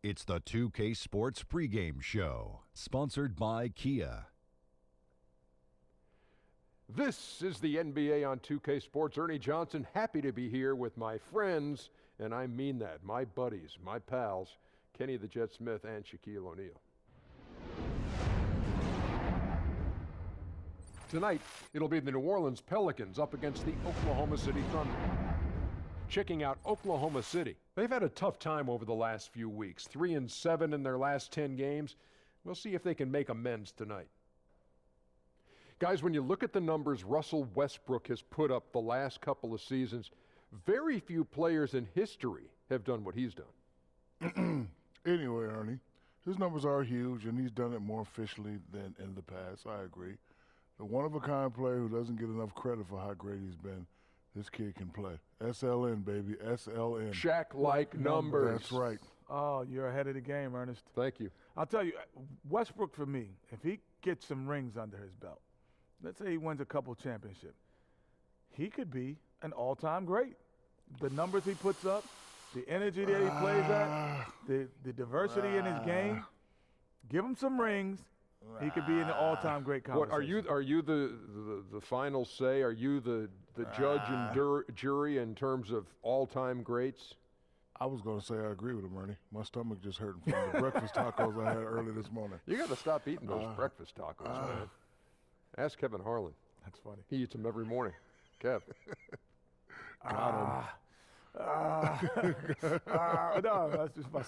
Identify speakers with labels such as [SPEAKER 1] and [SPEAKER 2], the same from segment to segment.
[SPEAKER 1] It's the 2K Sports pregame show, sponsored by Kia.
[SPEAKER 2] This is the NBA on 2K Sports. Ernie Johnson, happy to be here with my friends, and I mean that, my buddies, my pals, Kenny the Jet Smith and Shaquille O'Neal. Tonight, it'll be the New Orleans Pelicans up against the Oklahoma City Thunder. Checking out Oklahoma City. They've had a tough time over the last few weeks, 3-7 in their last 10 games. We'll see if they can make amends tonight. Guys, when you look at the numbers Russell Westbrook has put up the last couple of seasons, very few players in history have done what he's done.
[SPEAKER 3] Anyway, Ernie, his numbers are huge, and he's done it more officially than in the past. I agree. The one-of-a-kind player who doesn't get enough credit for how great he's been, this kid can play. SLN, baby, SLN.
[SPEAKER 2] Shaq-like numbers.
[SPEAKER 3] That's right.
[SPEAKER 4] Oh, you're ahead of the game, Ernest.
[SPEAKER 2] Thank you.
[SPEAKER 4] I'll tell you, Westbrook, for me, if he gets some rings under his belt, let's say he wins a couple championships, he could be an all-time great. The numbers he puts up, the energy that he plays at, the diversity in his game, give him some rings, he could be in the all-time great conversation.
[SPEAKER 2] What, are you the final say? Are you the judge and jury in terms of all-time greats?
[SPEAKER 3] I was going to say I agree with him, Ernie. My stomach just hurting from the breakfast tacos I had early this morning.
[SPEAKER 2] You got to stop eating those breakfast tacos, man. Ask Kevin Harlan.
[SPEAKER 4] That's funny.
[SPEAKER 2] He eats them every morning. Kev.
[SPEAKER 3] Got him.
[SPEAKER 4] No, that's just my...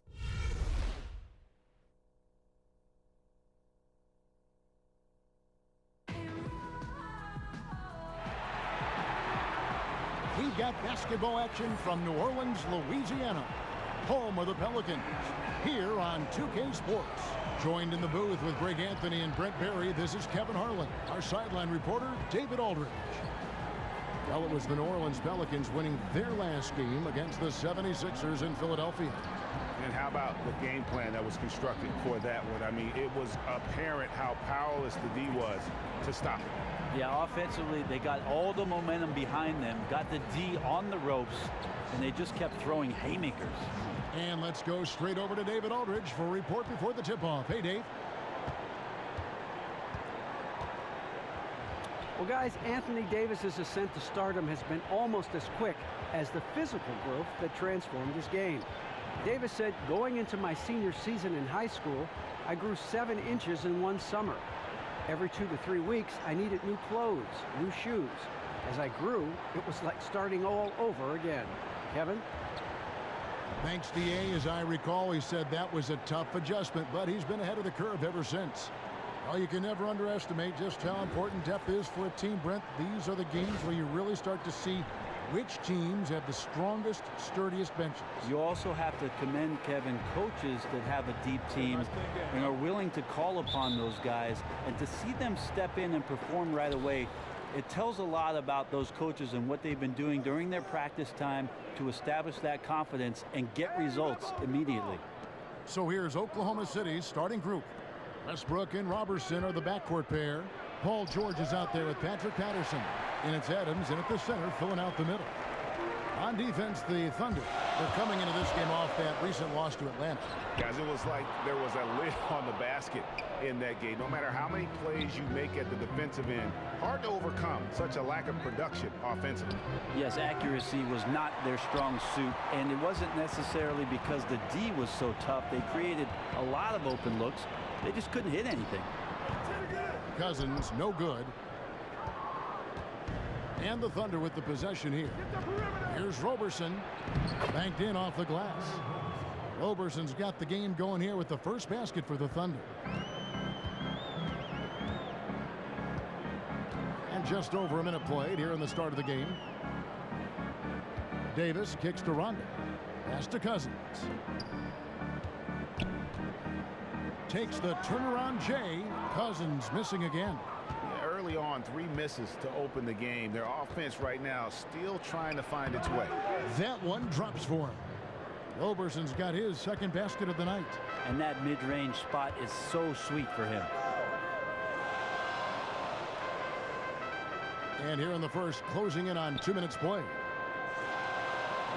[SPEAKER 5] We've got basketball action from New Orleans, Louisiana, home of the Pelicans, here on 2K Sports. Joined in the booth with Greg Anthony and Brent Barry, this is Kevin Harlan. Our sideline reporter, David Aldridge. Well, it was the New Orleans Pelicans winning their last game against the 76ers in Philadelphia.
[SPEAKER 6] And how about the game plan that was constructed for that one? I mean, it was apparent how powerless the D was to stop it.
[SPEAKER 7] Yeah, offensively, they got all the momentum behind them, got the D on the ropes, and they just kept throwing haymakers.
[SPEAKER 5] And let's go straight over to David Aldridge for a report before the tip-off. Hey, Dave.
[SPEAKER 8] Well, guys, Anthony Davis's ascent to stardom has been almost as quick as the physical growth that transformed his game. Davis said, going into my senior season in high school, I grew 7 inches in one summer. Every 2 to 3 weeks, I needed new clothes, new shoes. As I grew, it was like starting all over again. Kevin?
[SPEAKER 5] Thanks, DA. As I recall, he said that was a tough adjustment, but he's been ahead of the curve ever since. Well, you can never underestimate just how important depth is for a team, Brent. These are the games where you really start to see which teams have the strongest, sturdiest benches. You
[SPEAKER 7] also have to commend, Kevin, coaches that have a deep team and are willing to call upon those guys, and to see them step in and perform right away, it tells a lot about those coaches and what they've been doing during their practice time to establish that confidence and get results immediately.
[SPEAKER 5] So here's Oklahoma City's starting group. Westbrook and Robertson are the backcourt pair. Paul George is out there with Patrick Patterson. And it's Adams in at the center, filling out the middle. On defense, the Thunder. They're coming into this game off that recent loss to Atlanta.
[SPEAKER 6] Guys, it was like there was a lid on the basket in that game. No matter how many plays you make at the defensive end, hard to overcome such a lack of production offensively.
[SPEAKER 7] Yes, accuracy was not their strong suit, and it wasn't necessarily because the D was so tough. They created a lot of open looks. They just couldn't hit anything.
[SPEAKER 5] Cousins, no good. And the Thunder with the possession here. Here's Robertson, banked in off the glass. Roberson's got the game going here with the first basket for the Thunder. And just over a minute played here in the start of the game. Davis kicks to Rondo. Pass to Cousins. Takes the turnaround J. Cousins missing again.
[SPEAKER 6] Early on, 3 misses to open the game. Their offense right now still trying to find its way.
[SPEAKER 5] That one drops for him. Roberson's got his second basket of the night.
[SPEAKER 7] And that mid-range spot is so sweet for him.
[SPEAKER 5] And here in the first, closing in on 2 minutes play.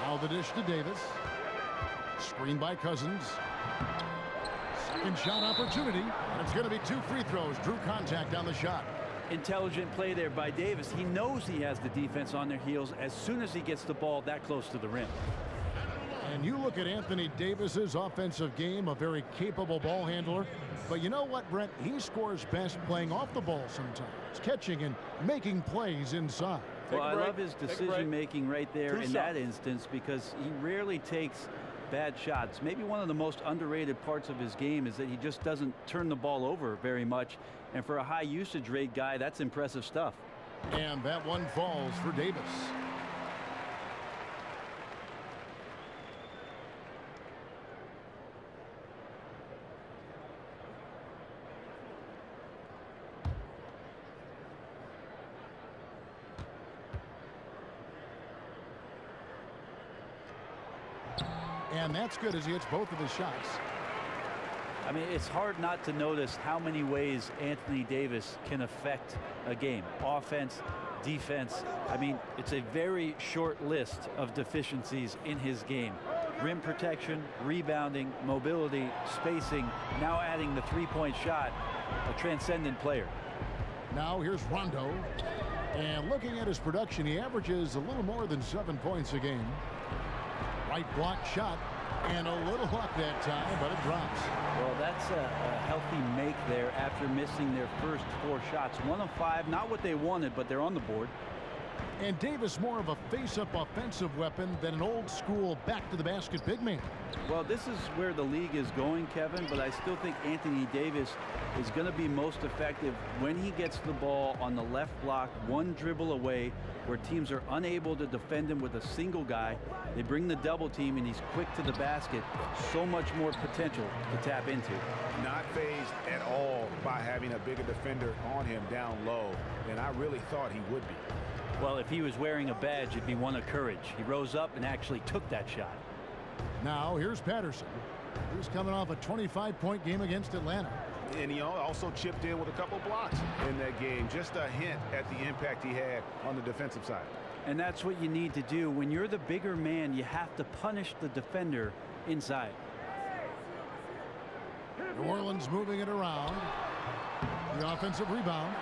[SPEAKER 5] Now the dish to Davis. Screen by Cousins. Second shot opportunity, and it's going to be 2 free throws. Drew contact on the shot.
[SPEAKER 7] Intelligent play there by Davis. He knows he has the defense on their heels as soon as he gets the ball that close to the rim.
[SPEAKER 5] And you look at Anthony Davis's offensive game, a very capable ball handler. But you know what, Brent? He scores best playing off the ball sometimes, catching and making plays inside.
[SPEAKER 7] Well, I love his decision-making right there in that instance because he rarely takes bad shots. Maybe one of the most underrated parts of his game is that he just doesn't turn the ball over very much. And for a high usage rate guy, that's impressive stuff.
[SPEAKER 5] And that one falls for Davis. And that's good as he hits both of his shots.
[SPEAKER 7] I mean, it's hard not to notice how many ways Anthony Davis can affect a game. Offense, defense. I mean, it's a very short list of deficiencies in his game. Rim protection, rebounding, mobility, spacing, now adding the three-point shot. A transcendent player.
[SPEAKER 5] Now here's Rondo. And looking at his production, he averages a little more than 7 points a game. Right block shot, and a little luck that time, but it drops.
[SPEAKER 7] Well, that's a healthy make there after missing their first 4 shots. 1 of 5, not what they wanted, but they're on the board.
[SPEAKER 5] And Davis more of a face-up offensive weapon than an old-school back-to-the-basket big man.
[SPEAKER 7] Well, this is where the league is going, Kevin, but I still think Anthony Davis is going to be most effective when he gets the ball on the left block, 1 dribble away, where teams are unable to defend him with a single guy. They bring the double team, and he's quick to the basket. So much more potential to tap into.
[SPEAKER 6] Not phased at all by having a bigger defender on him down low, and I really thought he would be.
[SPEAKER 7] Well, if he was wearing a badge, it'd be one of courage. He rose up and actually took that shot.
[SPEAKER 5] Now here's Patterson. He's coming off a 25-point game against Atlanta.
[SPEAKER 6] And he also chipped in with a couple blocks in that game. Just a hint at the impact he had on the defensive side.
[SPEAKER 7] And that's what you need to do. When you're the bigger man, you have to punish the defender inside.
[SPEAKER 5] New Orleans moving it around. The offensive rebound.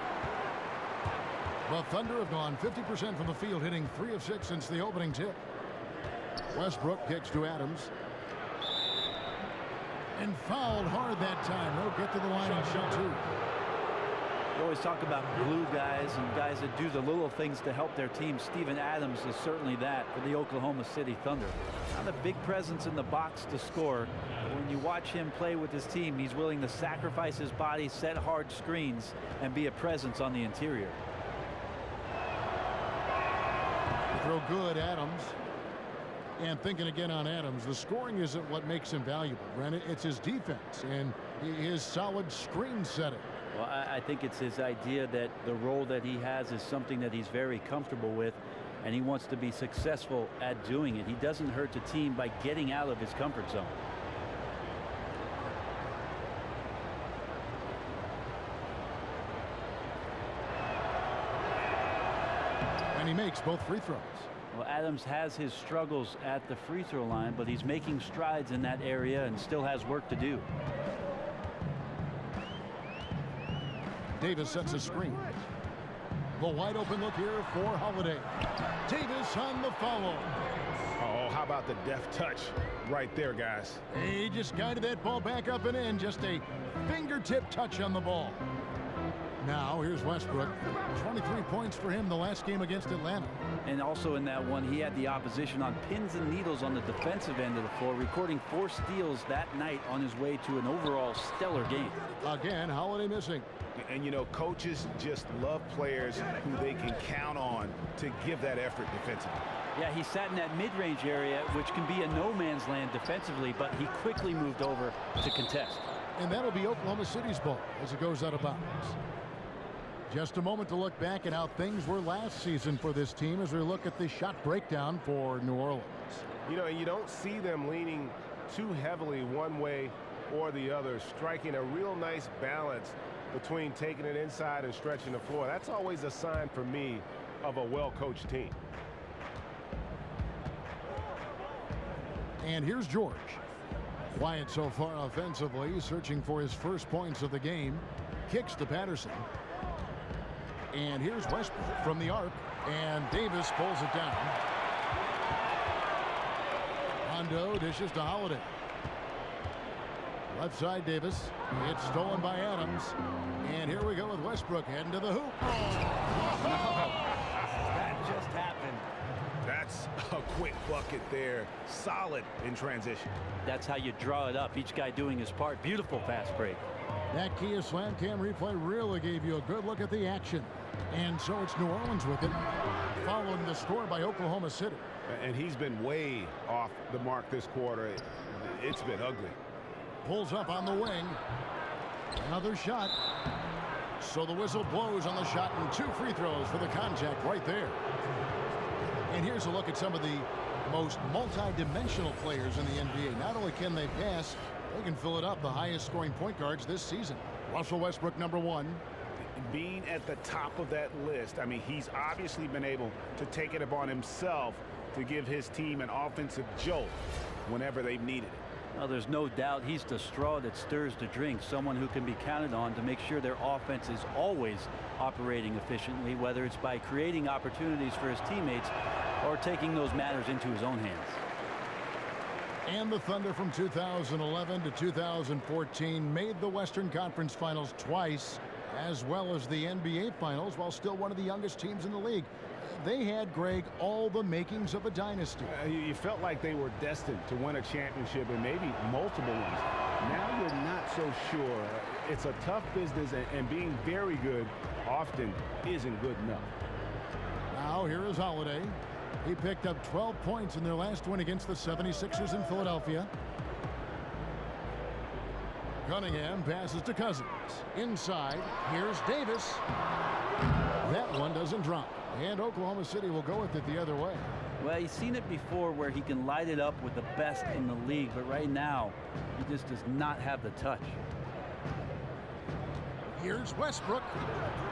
[SPEAKER 5] The Thunder have gone 50% from the field, hitting 3 of 6 since the opening tip. Westbrook kicks to Adams. And fouled hard that time. No get to the line and shot 2.
[SPEAKER 7] We always talk about glue guys and guys that do the little things to help their team. Steven Adams is certainly that for the Oklahoma City Thunder. Not a big presence in the box to score. But when you watch him play with his team, he's willing to sacrifice his body, set hard screens, and be a presence on the interior.
[SPEAKER 5] Throw good, Adams. And thinking again on Adams, the scoring isn't what makes him valuable, Brennan. It's his defense and his solid screen setting.
[SPEAKER 7] Well, I think it's his idea that the role that he has is something that he's very comfortable with, and he wants to be successful at doing it. He doesn't hurt the team by getting out of his comfort zone.
[SPEAKER 5] And he makes both free throws.
[SPEAKER 7] Well, Adams has his struggles at the free throw line, but he's making strides in that area and still has work to do.
[SPEAKER 5] Davis sets a screen. The wide open look here for Holiday. Davis on the follow.
[SPEAKER 6] Oh, how about the deft touch right there, guys?
[SPEAKER 5] He just guided that ball back up and in. Just a fingertip touch on the ball. Now here's Westbrook. 23 points for him the last game against Atlanta.
[SPEAKER 7] And also in that one, he had the opposition on pins and needles on the defensive end of the floor, recording 4 steals that night on his way to an overall stellar game.
[SPEAKER 5] Again, Holiday missing.
[SPEAKER 6] And, you know, coaches just love players who they can count on to give that effort defensively.
[SPEAKER 7] Yeah, he sat in that mid-range area, which can be a no-man's land defensively, but he quickly moved over to contest.
[SPEAKER 5] And that'll be Oklahoma City's ball as it goes out of bounds. Just a moment to look back at how things were last season for this team as we look at the shot breakdown for New Orleans.
[SPEAKER 9] You know, you don't see them leaning too heavily one way or the other, striking a real nice balance between taking it inside and stretching the floor. That's always a sign for me of a well-coached team.
[SPEAKER 5] And here's George. Quiet so far offensively, searching for his first points of the game. Kicks to Patterson. And here's Westbrook from the arc, and Davis pulls it down. Rondo dishes to Holiday. Left side Davis. It's stolen by Adams. And here we go with Westbrook heading to the hoop.
[SPEAKER 7] That just happened.
[SPEAKER 6] That's a quick bucket there. Solid in transition.
[SPEAKER 7] That's how you draw it up. Each guy doing his part. Beautiful fast break.
[SPEAKER 5] That Kia Slam Cam replay really gave you a good look at the action. And so it's New Orleans with it, following the score by Oklahoma City.
[SPEAKER 6] And he's been way off the mark this quarter. It's been ugly.
[SPEAKER 5] Pulls up on the wing. Another shot. So the whistle blows on the shot, and 2 free throws for the contact right there. And here's a look at some of the most multi-dimensional players in the NBA. Not only can they pass, they can fill it up. The highest scoring point guards this season. Russell Westbrook, #1.
[SPEAKER 6] Being at the top of that list, I mean, he's obviously been able to take it upon himself to give his team an offensive jolt whenever they've needed it.
[SPEAKER 7] Well, there's no doubt he's the straw that stirs the drink, someone who can be counted on to make sure their offense is always operating efficiently, whether it's by creating opportunities for his teammates or taking those matters into his own hands.
[SPEAKER 5] And the Thunder from 2011 to 2014 made the Western Conference Finals twice, as well as the NBA Finals, while still one of the youngest teams in the league. They had, Greg, all the makings of a dynasty.
[SPEAKER 6] You felt like they were destined to win a championship and maybe multiple ones. Now you're not so sure. It's a tough business, and being very good often isn't good enough.
[SPEAKER 5] Now here is Holiday. He picked up 12 points in their last win against the 76ers in Philadelphia. Cunningham passes to Cousins. Inside, here's Davis. That one doesn't drop. And Oklahoma City will go with it the other way.
[SPEAKER 7] Well, he's seen it before where he can light it up with the best in the league, but right now, he just does not have the touch.
[SPEAKER 5] Here's Westbrook.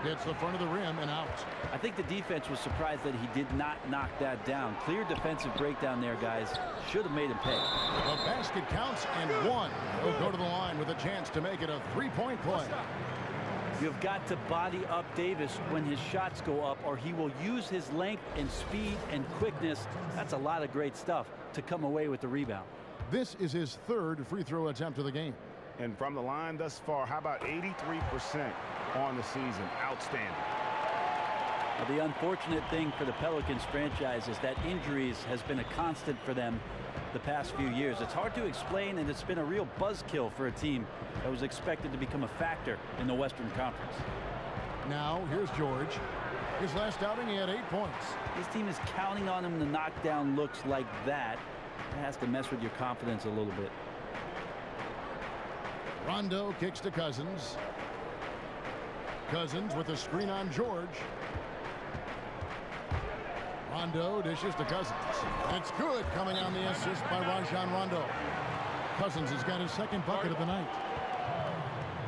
[SPEAKER 5] Hits the front of the rim and out.
[SPEAKER 7] I think the defense was surprised that he did not knock that down. Clear defensive breakdown there, guys. Should have made him pay.
[SPEAKER 5] The basket counts and 1. He'll go to the line with a chance to make it a 3-point play.
[SPEAKER 7] You've got to body up Davis when his shots go up, or he will use his length and speed and quickness. That's a lot of great stuff to come away with the rebound.
[SPEAKER 5] This is his 3rd free throw attempt of the game.
[SPEAKER 6] And from the line thus far, how about 83% on the season? Outstanding.
[SPEAKER 7] Well, the unfortunate thing for the Pelicans franchise is that injuries has been a constant for them the past few years. It's hard to explain, and it's been a real buzzkill for a team that was expected to become a factor in the Western Conference.
[SPEAKER 5] Now here's George. His last outing, he had 8 points.
[SPEAKER 7] This team is counting on him to knock down looks like that. It has to mess with your confidence a little bit.
[SPEAKER 5] Rondo kicks to Cousins. Cousins with a screen on George. Rondo dishes to Cousins. It's good, coming on the assist by Rajon Rondo. Cousins has got his 2nd bucket of the night.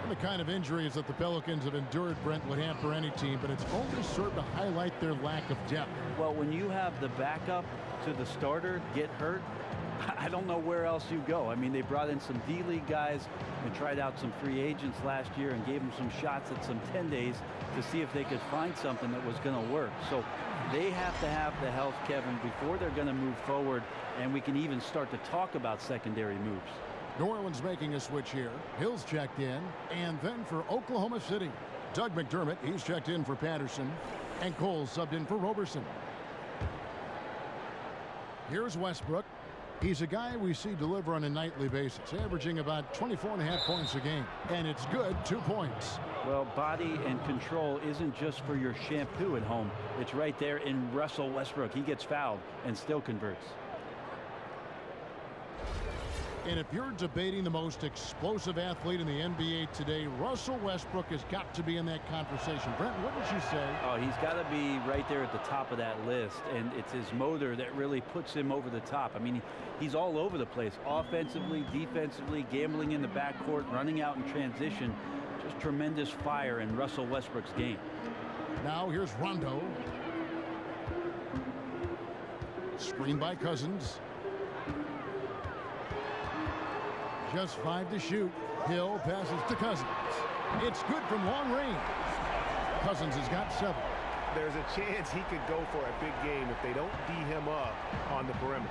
[SPEAKER 5] And the kind of injuries that the Pelicans have endured, Brent, would hamper any team, but it's only served to highlight their lack of depth.
[SPEAKER 7] Well, when you have the backup to the starter get hurt, I don't know where else you go. I mean, they brought in some D-League guys and tried out some free agents last year and gave them some shots at some 10 days to see if they could find something that was going to work. So they have to have the health, Kevin, before they're going to move forward, and we can even start to talk about secondary moves.
[SPEAKER 5] New Orleans making a switch here. Hill's checked in, and then for Oklahoma City, Doug McDermott, he's checked in for Patterson, and Cole subbed in for Roberson. Here's Westbrook. He's a guy we see deliver on a nightly basis, averaging about 24.5 points a game. And it's good, 2 points.
[SPEAKER 7] Well, body and control isn't just for your shampoo at home. It's right there in Russell Westbrook. He gets fouled and still converts.
[SPEAKER 5] And if you're debating the most explosive athlete in the NBA today, Russell Westbrook has got to be in that conversation. Brent, what did you say?
[SPEAKER 7] Oh, he's got to be right there at the top of that list, and it's his motor that really puts him over the top. I mean, he's all over the place, offensively, defensively, gambling in the backcourt, running out in transition. Just tremendous fire in Russell Westbrook's game.
[SPEAKER 5] Now here's Rondo. Screen by Cousins. Just 5 to shoot. Hill passes to Cousins. It's good from long range. Cousins has got 7.
[SPEAKER 9] There's a chance he could go for a big game if they don't D him up on the perimeter.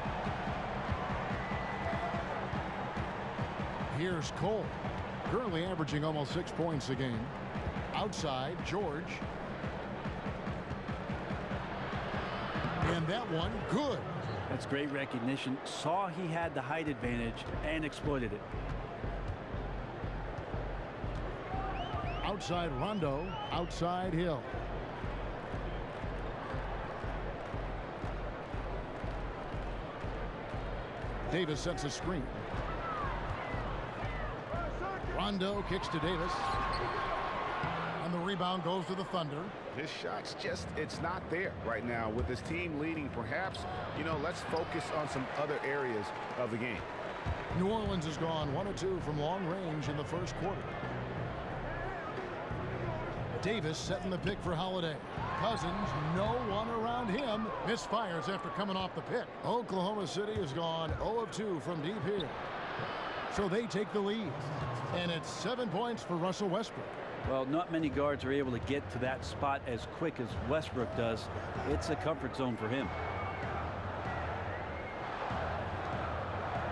[SPEAKER 5] Here's Cole, currently averaging almost 6 points a game. Outside, George. And that one, good.
[SPEAKER 7] That's great recognition. Saw he had the height advantage and exploited it.
[SPEAKER 5] Outside Rondo, outside Hill. Davis sets a screen. Rondo kicks to Davis. And the rebound goes to the Thunder.
[SPEAKER 6] His shot's just, it's not there right now. With his team leading, perhaps, let's focus on some other areas of the game.
[SPEAKER 5] New Orleans has gone 1 of 2 from long range in the first quarter. Davis setting the pick for Holiday. Cousins, no one around him. Misfires after coming off the pick. Oklahoma City has gone 0 of 2 from deep here. So they take the lead. And it's 7 points for Russell Westbrook.
[SPEAKER 7] Well, not many guards are able to get to that spot as quick as Westbrook does. It's a comfort zone for him.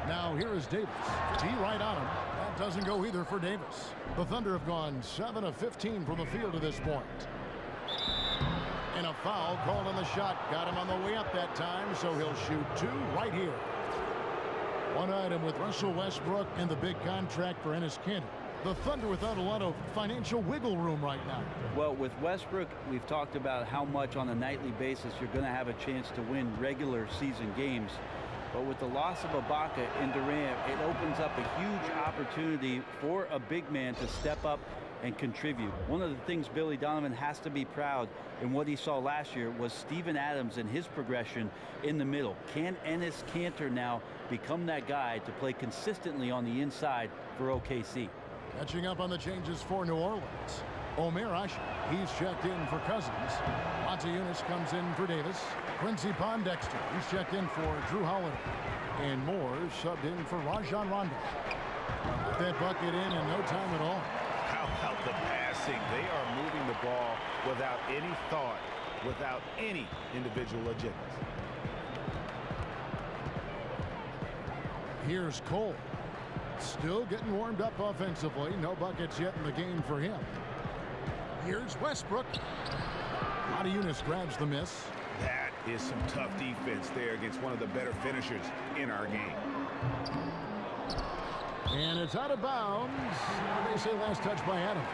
[SPEAKER 5] Now here is Davis. T right on him. That doesn't go either for Davis. The Thunder have gone 7 of 15 from the field to this point. And a foul called on the shot. Got him on the way up that time, so he'll shoot 2 right here. One item with Russell Westbrook and the big contract for Enes Kanter. The Thunder without a lot of financial wiggle room right now.
[SPEAKER 7] Well, with Westbrook, we've talked about how much on a nightly basis you're going to have a chance to win regular season games. But with the loss of Ibaka and Durant, it opens up a huge opportunity for a big man to step up and contribute. One of the things Billy Donovan has to be proud in what he saw last year was Steven Adams and his progression in the middle. Can Enes Kanter now become that guy to play consistently on the inside for OKC?
[SPEAKER 5] Catching up on the changes for New Orleans. Omer Asher, he's checked in for Cousins. Montezumas comes in for Davis. Quincy Pondexter, he's checked in for Drew Holiday. And Moore subbed in for Rajon Rondo. Put that bucket in no time at all.
[SPEAKER 9] How about the passing? They are moving the ball without any thought, without any individual agendas.
[SPEAKER 5] Here's Cole. Still getting warmed up offensively. No buckets yet in the game for him. Here's Westbrook. Montezumas grabs the miss.
[SPEAKER 6] That is some tough defense there against one of the better finishers in our game.
[SPEAKER 5] And it's out of bounds. They say last touch by Adams.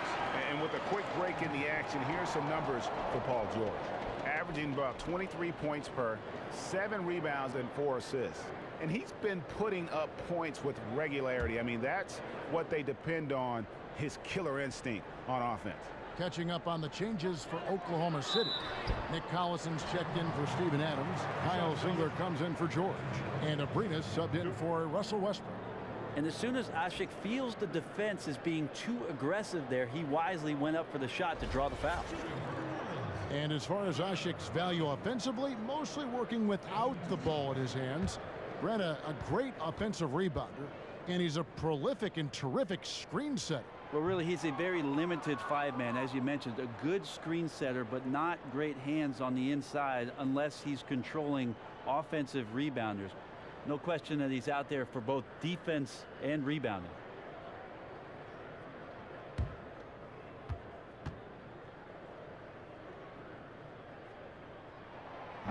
[SPEAKER 6] And with a quick break in the action, here's some numbers for Paul George. Averaging about 23 points per, 7 rebounds and 4 assists. And he's been putting up points with regularity. I mean, that's what they depend on, his killer instinct on offense.
[SPEAKER 5] Catching up on the changes for Oklahoma City. Nick Collison's checked in for Steven Adams. Kyle Singler comes in for George. And Abrinas subbed in for Russell Westbrook.
[SPEAKER 7] And as soon as Asik feels the defense is being too aggressive there, he wisely went up for the shot to draw the foul.
[SPEAKER 5] And as far as Asik's value offensively, mostly working without the ball in his hands. Brett, a great offensive rebounder, and he's a prolific and terrific screen setter.
[SPEAKER 7] Well, really, he's a very limited 5-man, as you mentioned. A good screen setter, but not great hands on the inside unless he's controlling offensive rebounders. No question that he's out there for both defense and rebounding.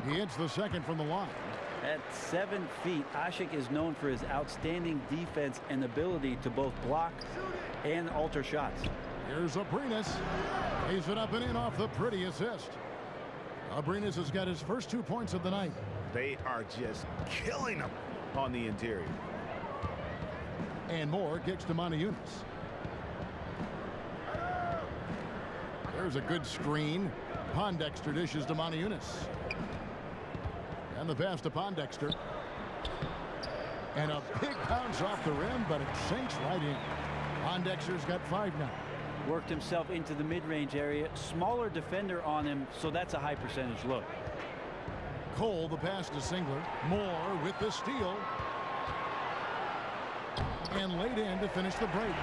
[SPEAKER 5] He hits the second from the line.
[SPEAKER 7] At 7 feet, Asik is known for his outstanding defense and ability to both block and alter shots.
[SPEAKER 5] Here's Abrinas. He's it up and in off the pretty assist. Abrinas has got his first 2 points of the night.
[SPEAKER 6] They are just killing them on the interior.
[SPEAKER 5] And Moore kicks to Montezumas. There's a good screen. Pondexter dishes to Montezumas. And the pass to Pondexter. And a big bounce off the rim, but it sinks right in. Pondexter's got 5 now.
[SPEAKER 7] Worked himself into the mid-range area. Smaller defender on him, so that's a high percentage look.
[SPEAKER 5] Cole, the pass to Singler. Moore with the steal. and laid in to finish the break.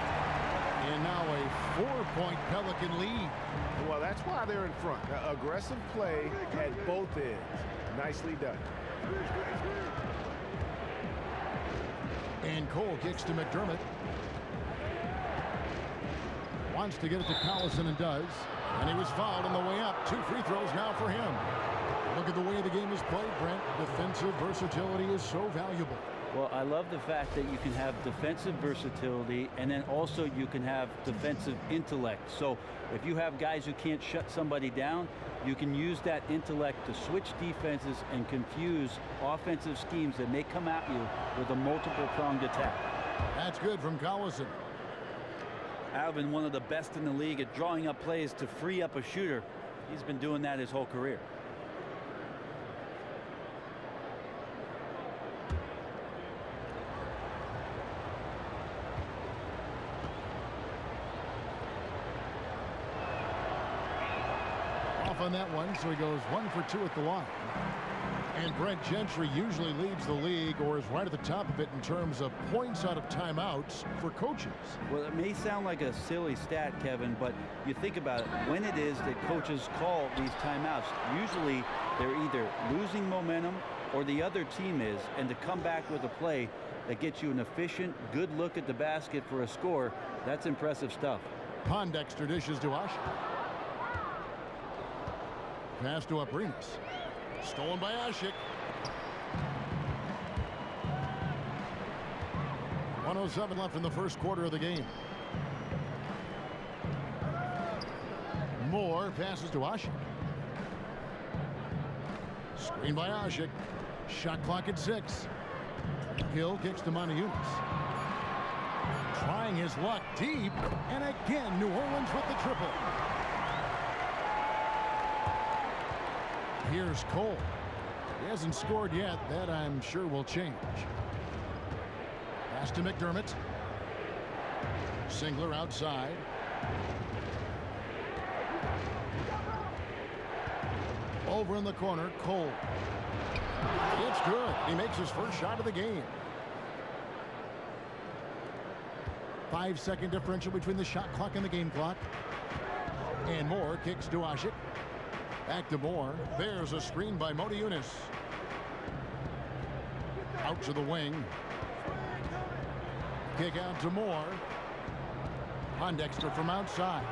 [SPEAKER 5] And now a 4-point Pelican lead.
[SPEAKER 9] Well, that's why they're in front. Aggressive play at both ends. Nicely done.
[SPEAKER 5] And Cole kicks to McDermott. Wants to get it to Collison and does. And he was fouled on the way up. 2 free throws now for him. Look at the way the game is played, Brent. Defensive versatility is so valuable.
[SPEAKER 7] Well, I love the fact that you can have defensive versatility and then also you can have defensive intellect. So if you have guys who can't shut somebody down, you can use that intellect to switch defenses and confuse offensive schemes that may come at you with a multiple-pronged attack.
[SPEAKER 5] That's good from Collison.
[SPEAKER 7] Alvin, one of the best in the league at drawing up plays to free up a shooter. He's been doing that his whole career.
[SPEAKER 5] Off on that one, so he goes 1 for 2 at the line. And Brent Gentry usually leads the league or is right at the top of it in terms of points out of timeouts for coaches.
[SPEAKER 7] Well, it may sound like a silly stat, Kevin, but you think about it. When it is that coaches call these timeouts, usually they're either losing momentum or the other team is, and to come back with a play that gets you an efficient, good look at the basket for a score, that's impressive stuff.
[SPEAKER 5] Pondexter dishes to Ush. Pass to Abrinas. Stolen by Ashik. 1:07 left in the first quarter of the game. Moore passes to Ashik. Screen by Ashik. Shot clock at 6. Hill kicks to Montejunas. Trying his luck deep. And again, New Orleans with the triple. Here's Cole. He hasn't scored yet. That, I'm sure, will change. Pass to McDermott. Singler outside. Over in the corner, Cole. It's good. He makes his first shot of the game. 5-second differential between the shot clock and the game clock. And Moore kicks to Ashik. Back to Moore. There's a screen by Montejunas. Out to the wing. Kick out to Moore. Pondexter from outside.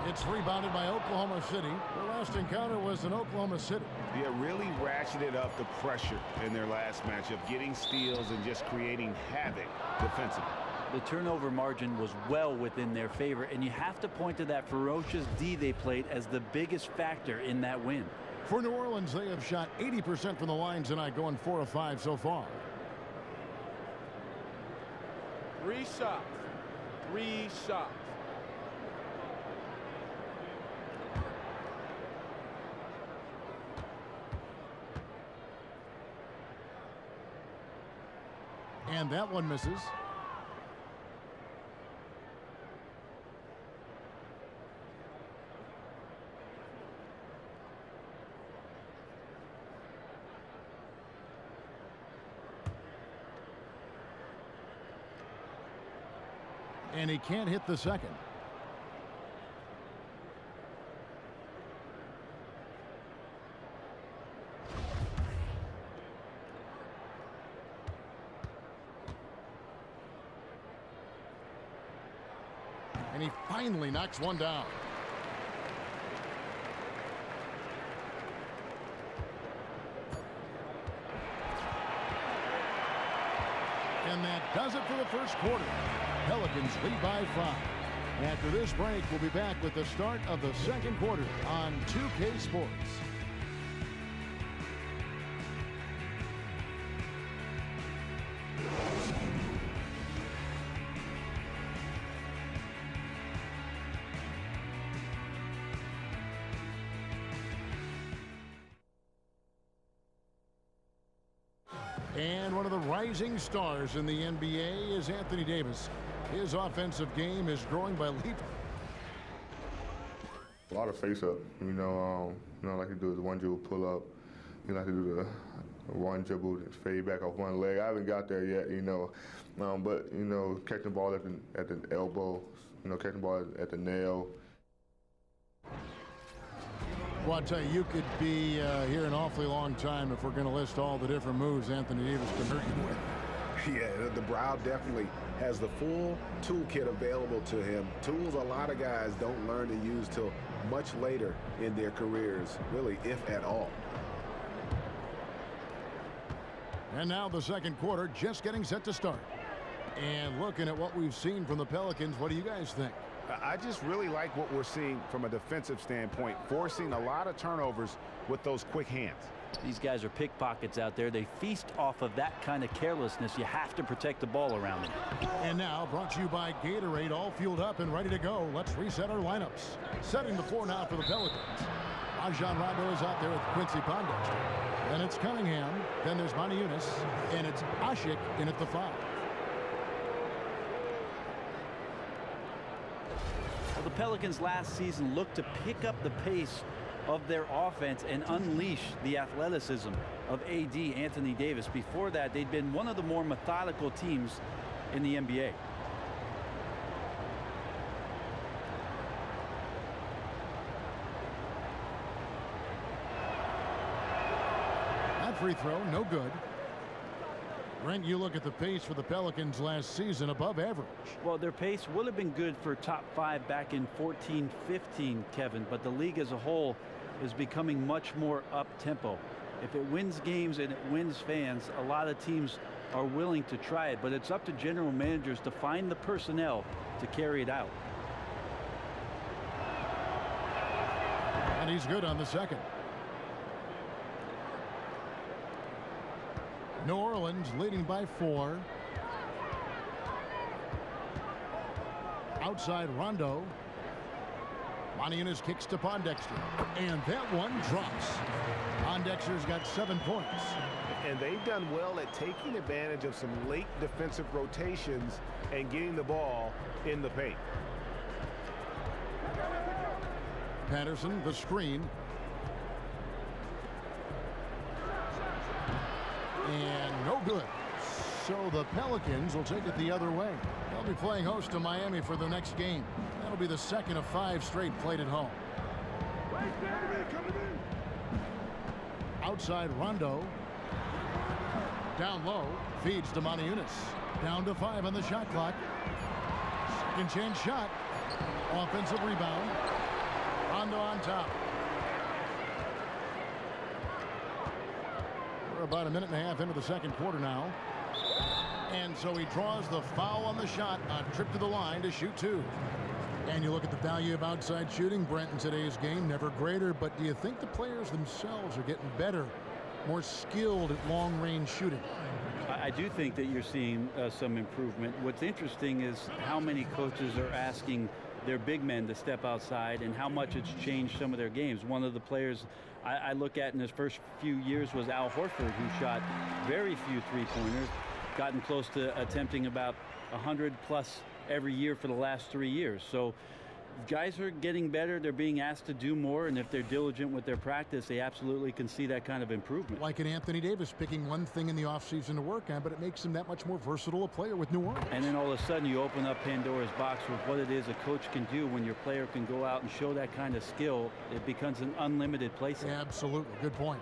[SPEAKER 5] It's rebounded by Oklahoma City. Their last encounter was in Oklahoma City.
[SPEAKER 9] Yeah, really ratcheted up the pressure in their last matchup, getting steals and just creating havoc defensively.
[SPEAKER 7] The turnover margin was well within their favor, and you have to point to that ferocious D they played as the biggest factor in that win.
[SPEAKER 5] For New Orleans, they have shot 80% from the line tonight, going 4 of 5 so far.
[SPEAKER 10] 3 shots. 3 shots.
[SPEAKER 5] And that one misses. And he can't hit the second. And he finally knocks one down. And that does it for the first quarter. Pelicans lead by 5. After this break, we'll be back with the start of the second quarter on 2K Sports. And one of the rising stars in the NBA is Anthony Davis. His offensive game is growing by leap.
[SPEAKER 11] A lot of face-up, I like to do the one dribble pull-up. You like to do one dribble, fade back off one leg. I haven't got there yet, you know. But, you know, catching the ball at the elbow, you know, catching the ball at the nail.
[SPEAKER 5] Well, I'll tell you, you could be here an awfully long time if we're going to list all the different moves Anthony Davis can hurt you with.
[SPEAKER 9] Yeah, the Brow definitely has the full toolkit available to him. Tools a lot of guys don't learn to use till much later in their careers, really, if at all.
[SPEAKER 5] And now the second quarter just getting set to start. And looking at what we've seen from the Pelicans, what do you guys think?
[SPEAKER 6] I just really like what we're seeing from a defensive standpoint, forcing a lot of turnovers with those quick hands.
[SPEAKER 7] These guys are pickpockets out there. They feast off of that kind of carelessness. You have to protect the ball around them.
[SPEAKER 5] And now brought to you by Gatorade, all fueled up and ready to go. Let's reset our lineups. Setting the floor now for the Pelicans. Rajon Rondo is out there with Quincy Pondexter. Then it's Cunningham. Then there's Moniunas. And it's Ashik in at the 5.
[SPEAKER 7] Well, the Pelicans last season looked to pick up the pace of their offense and unleash the athleticism of AD Anthony Davis. Before that, they'd been one of the more methodical teams in the NBA.
[SPEAKER 5] That free throw, no good. Brent, you look at the pace for the Pelicans last season, above average.
[SPEAKER 7] Well, their pace would have been good for top 5 back in 14-15, Kevin, but the league as a whole is becoming much more up-tempo. If it wins games and it wins fans, a lot of teams are willing to try it, but it's up to general managers to find the personnel to carry it out.
[SPEAKER 5] And he's good on the second. New Orleans leading by 4. Outside Rondo. Moniunas kicks to Pondexter. And that one drops. Pondexter's got 7 points.
[SPEAKER 9] And they've done well at taking advantage of some late defensive rotations and getting the ball in the paint.
[SPEAKER 5] Patterson, the screen. And no good. So the Pelicans will take it the other way. They'll be playing host to Miami for the next game. That'll be the second of 5 straight played at home. Outside Rondo. Down low. Feeds to Moniunas. Down to 5 on the shot clock. Second chance shot. Offensive rebound. Rondo on top. We're about a minute and a half into the second quarter now. And so he draws the foul on the shot. A trip to the line to shoot 2. And you look at the value of outside shooting, Brent, in today's game, never greater. But do you think the players themselves are getting better, more skilled at long-range shooting?
[SPEAKER 7] I do think that you're seeing some improvement. What's interesting is how many coaches are asking their big men to step outside and how much it's changed some of their games. One of the players I look at in his first few years was Al Horford, who shot very few three-pointers, gotten close to attempting about 100 plus every year for the last 3 years. So guys are getting better. They're being asked to do more, and if they're diligent with their practice, they absolutely can see that kind of improvement.
[SPEAKER 5] Like an Anthony Davis picking one thing in the offseason to work on, but it makes him that much more versatile a player with New Orleans.
[SPEAKER 7] And then all of a sudden you open up Pandora's box with what it is a coach can do when your player can go out and show that kind of skill. It becomes an unlimited playset.
[SPEAKER 5] Absolutely. Good point.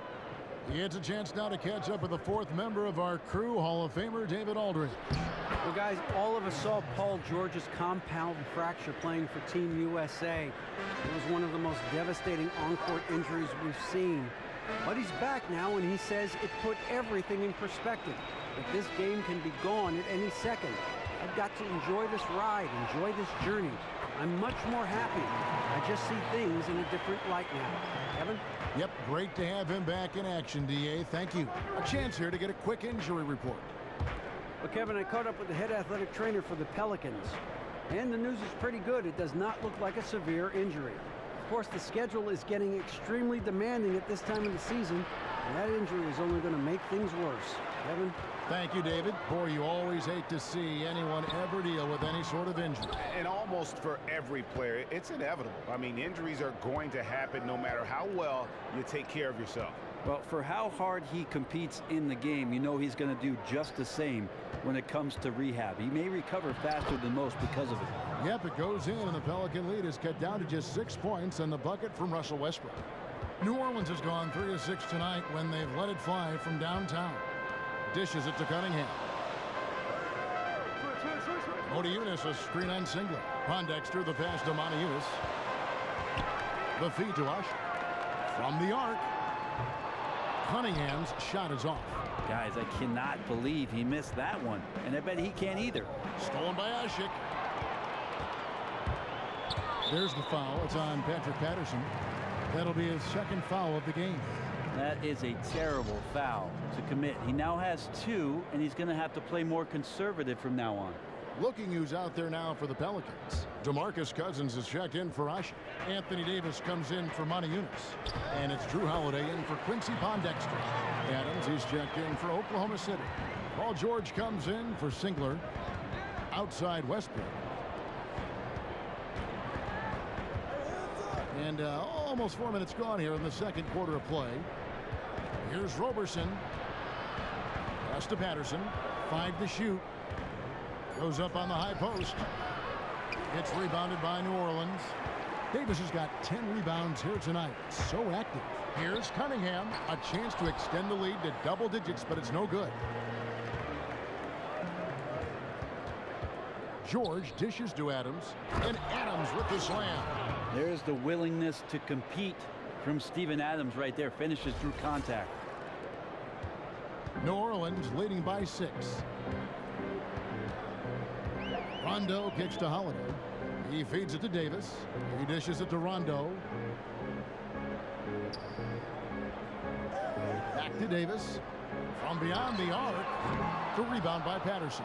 [SPEAKER 5] It's a chance now to catch up with the 4th member of our crew, Hall of Famer David Aldridge.
[SPEAKER 8] Well, guys, all of us saw Paul George's compound fracture playing for Team USA. It was one of the most devastating on-court injuries we've seen. But he's back now, and he says it put everything in perspective. That this game can be gone at any second. I've got to enjoy this ride, enjoy this journey. I'm much more happy. I just see things in a different light now. Kevin?
[SPEAKER 5] Yep, great to have him back in action, DA. Thank you. A chance here to get a quick injury report.
[SPEAKER 8] Well, Kevin, I caught up with the head athletic trainer for the Pelicans. And the news is pretty good. It does not look like a severe injury. Of course, the schedule is getting extremely demanding at this time of the season, and that injury is only going to make things worse. Kevin?
[SPEAKER 5] Thank you, David. Boy, you always hate to see anyone ever deal with any sort of injury.
[SPEAKER 6] And almost for every player, it's inevitable. I mean, injuries are going to happen no matter how well you take care of yourself.
[SPEAKER 7] Well, for how hard he competes in the game, you know he's going to do just the same when it comes to rehab. He may recover faster than most because of it.
[SPEAKER 5] Yep, it goes in, and the Pelican lead is cut down to just 6 points on the bucket from Russell Westbrook. New Orleans has gone 3 of 6 tonight when they've let it fly from downtown. Dishes it to Cunningham. Modiunas, a screen on Singler. Pondexter, the pass to Modiunas. The feed to Usher. From the arc. Cunningham's shot is off.
[SPEAKER 7] Guys, I cannot believe he missed that one. And I bet he can't either.
[SPEAKER 5] Stolen by Ashik. There's the foul. It's on Patrick Patterson. That'll be his second foul of the game.
[SPEAKER 7] That is a terrible foul to commit. He now has 2, and he's going to have to play more conservative from now on.
[SPEAKER 5] Looking who's out there now for the Pelicans. DeMarcus Cousins is checked in for Usher. Anthony Davis comes in for Modiunas. And it's Drew Holiday in for Quincy Pondexter. Adams, he's checked in for Oklahoma City. Paul George comes in for Singler. Outside Westbrook. And almost 4 minutes gone here in the second quarter of play. Here's Roberson. Pass to Patterson. 5 to shoot. Goes up on the high post. It's rebounded by New Orleans. Davis has got 10 rebounds here tonight. So active. Here's Cunningham. A chance to extend the lead to double digits, but it's no good. George dishes to Adams. And Adams with the slam.
[SPEAKER 7] There's the willingness to compete from Steven Adams right there. Finishes through contact.
[SPEAKER 5] New Orleans leading by 6. Rondo kicks to Holiday. He feeds it to Davis. He dishes it to Rondo. Back to Davis. From beyond the arc. The rebound by Patterson.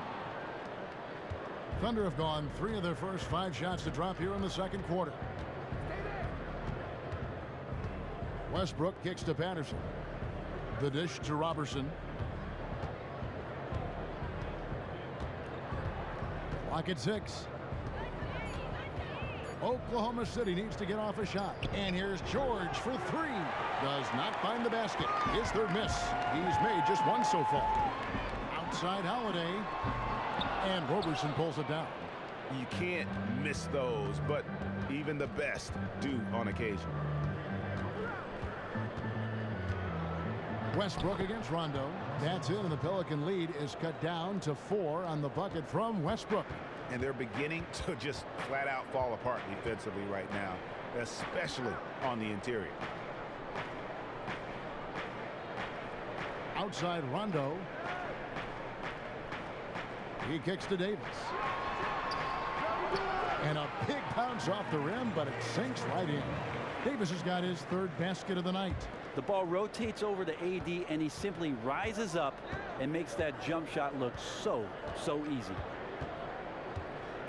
[SPEAKER 5] Thunder have gone 3 of their first 5 shots to drop here in the second quarter. Westbrook kicks to Patterson. The dish to Robertson. Clock at 6. Oklahoma City needs to get off a shot. And here's George for 3. Does not find the basket. His third miss. He's made just 1 so far. Outside Holiday. And Roberson pulls it down.
[SPEAKER 6] You can't miss those, but even the best do on occasion.
[SPEAKER 5] Westbrook against Rondo. That's it, and the Pelican lead is cut down to 4 on the bucket from Westbrook.
[SPEAKER 6] And they're beginning to just flat out fall apart defensively right now, especially on the interior.
[SPEAKER 5] Outside Rondo. He kicks to Davis. And a big bounce off the rim, but it sinks right in. Davis has got his 3rd basket of the night.
[SPEAKER 7] The ball rotates over to AD, and he simply rises up and makes that jump shot look so easy.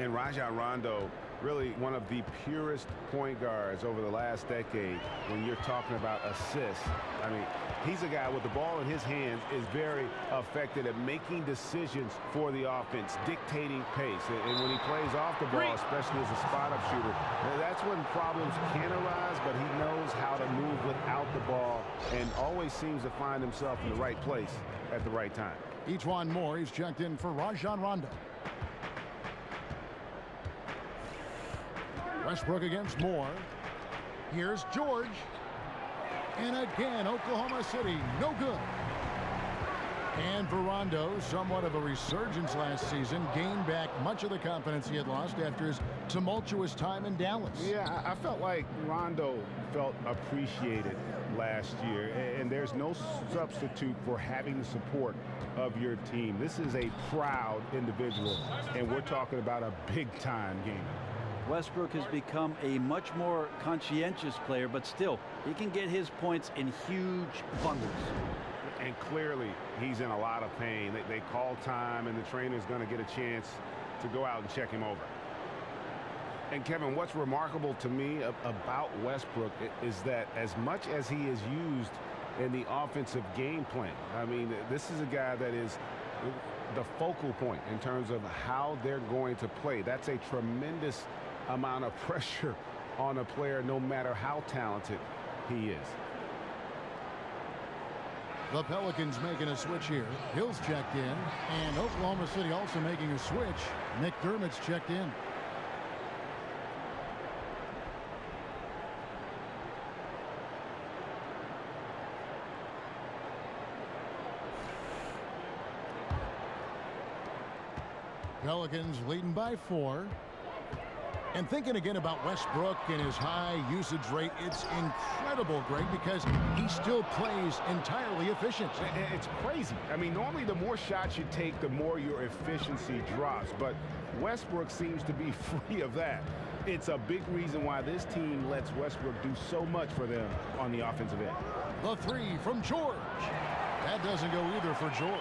[SPEAKER 6] And Rajon Rondo, really one of the purest point guards over the last decade when you're talking about assists. I mean, he's a guy with the ball in his hands is very effective at making decisions for the offense, dictating pace. And when he plays off the ball, especially as a spot-up shooter, that's when problems can arise, but he knows how to move without the ball and always seems to find himself in the right place at the right time.
[SPEAKER 5] Ejuan Moore, he's checked in for Rajon Rondo. Westbrook against Moore. Here's George. And again, Oklahoma City, no good. And for Rondo, somewhat of a resurgence last season, gained back much of the confidence he had lost after his tumultuous time in Dallas.
[SPEAKER 6] Yeah, I felt like Rondo felt appreciated last year, and there's no substitute for having the support of your team. This is a proud individual, and we're talking about a big-time game.
[SPEAKER 7] Westbrook has become a much more conscientious player, but still, he can get his points in huge bundles.
[SPEAKER 6] And clearly, he's in a lot of pain. They call time, and the trainer's going to get a chance to go out and check him over. And, Kevin, what's remarkable to me about Westbrook is that as much as he is used in the offensive game plan. I mean, this is a guy that is the focal point in terms of how they're going to play. That's a tremendous amount of pressure on a player, no matter how talented he is.
[SPEAKER 5] The Pelicans making a switch here. Hill's checked in, and Oklahoma City also making a switch. McDermott's checked in. Pelicans leading by 4. And thinking again about Westbrook and his high usage rate, it's incredible, Greg, because he still plays entirely efficient.
[SPEAKER 6] It's crazy. I mean, normally the more shots you take, the more your efficiency drops. But Westbrook seems to be free of that. It's a big reason why this team lets Westbrook do so much for them on the offensive end.
[SPEAKER 5] The 3 from George. That doesn't go either for George.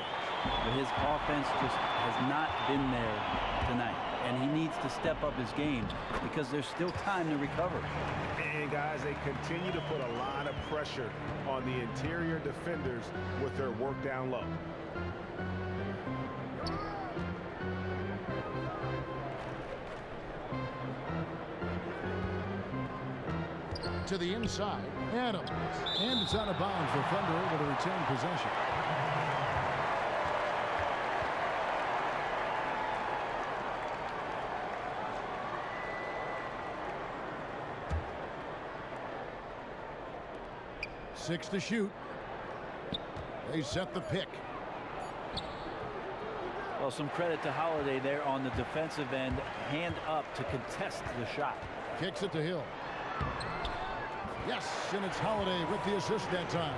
[SPEAKER 7] But his offense just has not been there tonight. And he needs to step up his game because there's still time to recover.
[SPEAKER 6] And guys, they continue to put a lot of pressure on the interior defenders with their work down low.
[SPEAKER 5] To the inside, Adams. And it's out of bounds. The Thunder able to retain possession. Six to shoot. They set the pick.
[SPEAKER 7] Well, some credit to Holiday there on the defensive end. Hand up to contest the shot.
[SPEAKER 5] Kicks it to Hill. Yes, and it's Holiday with the assist that time.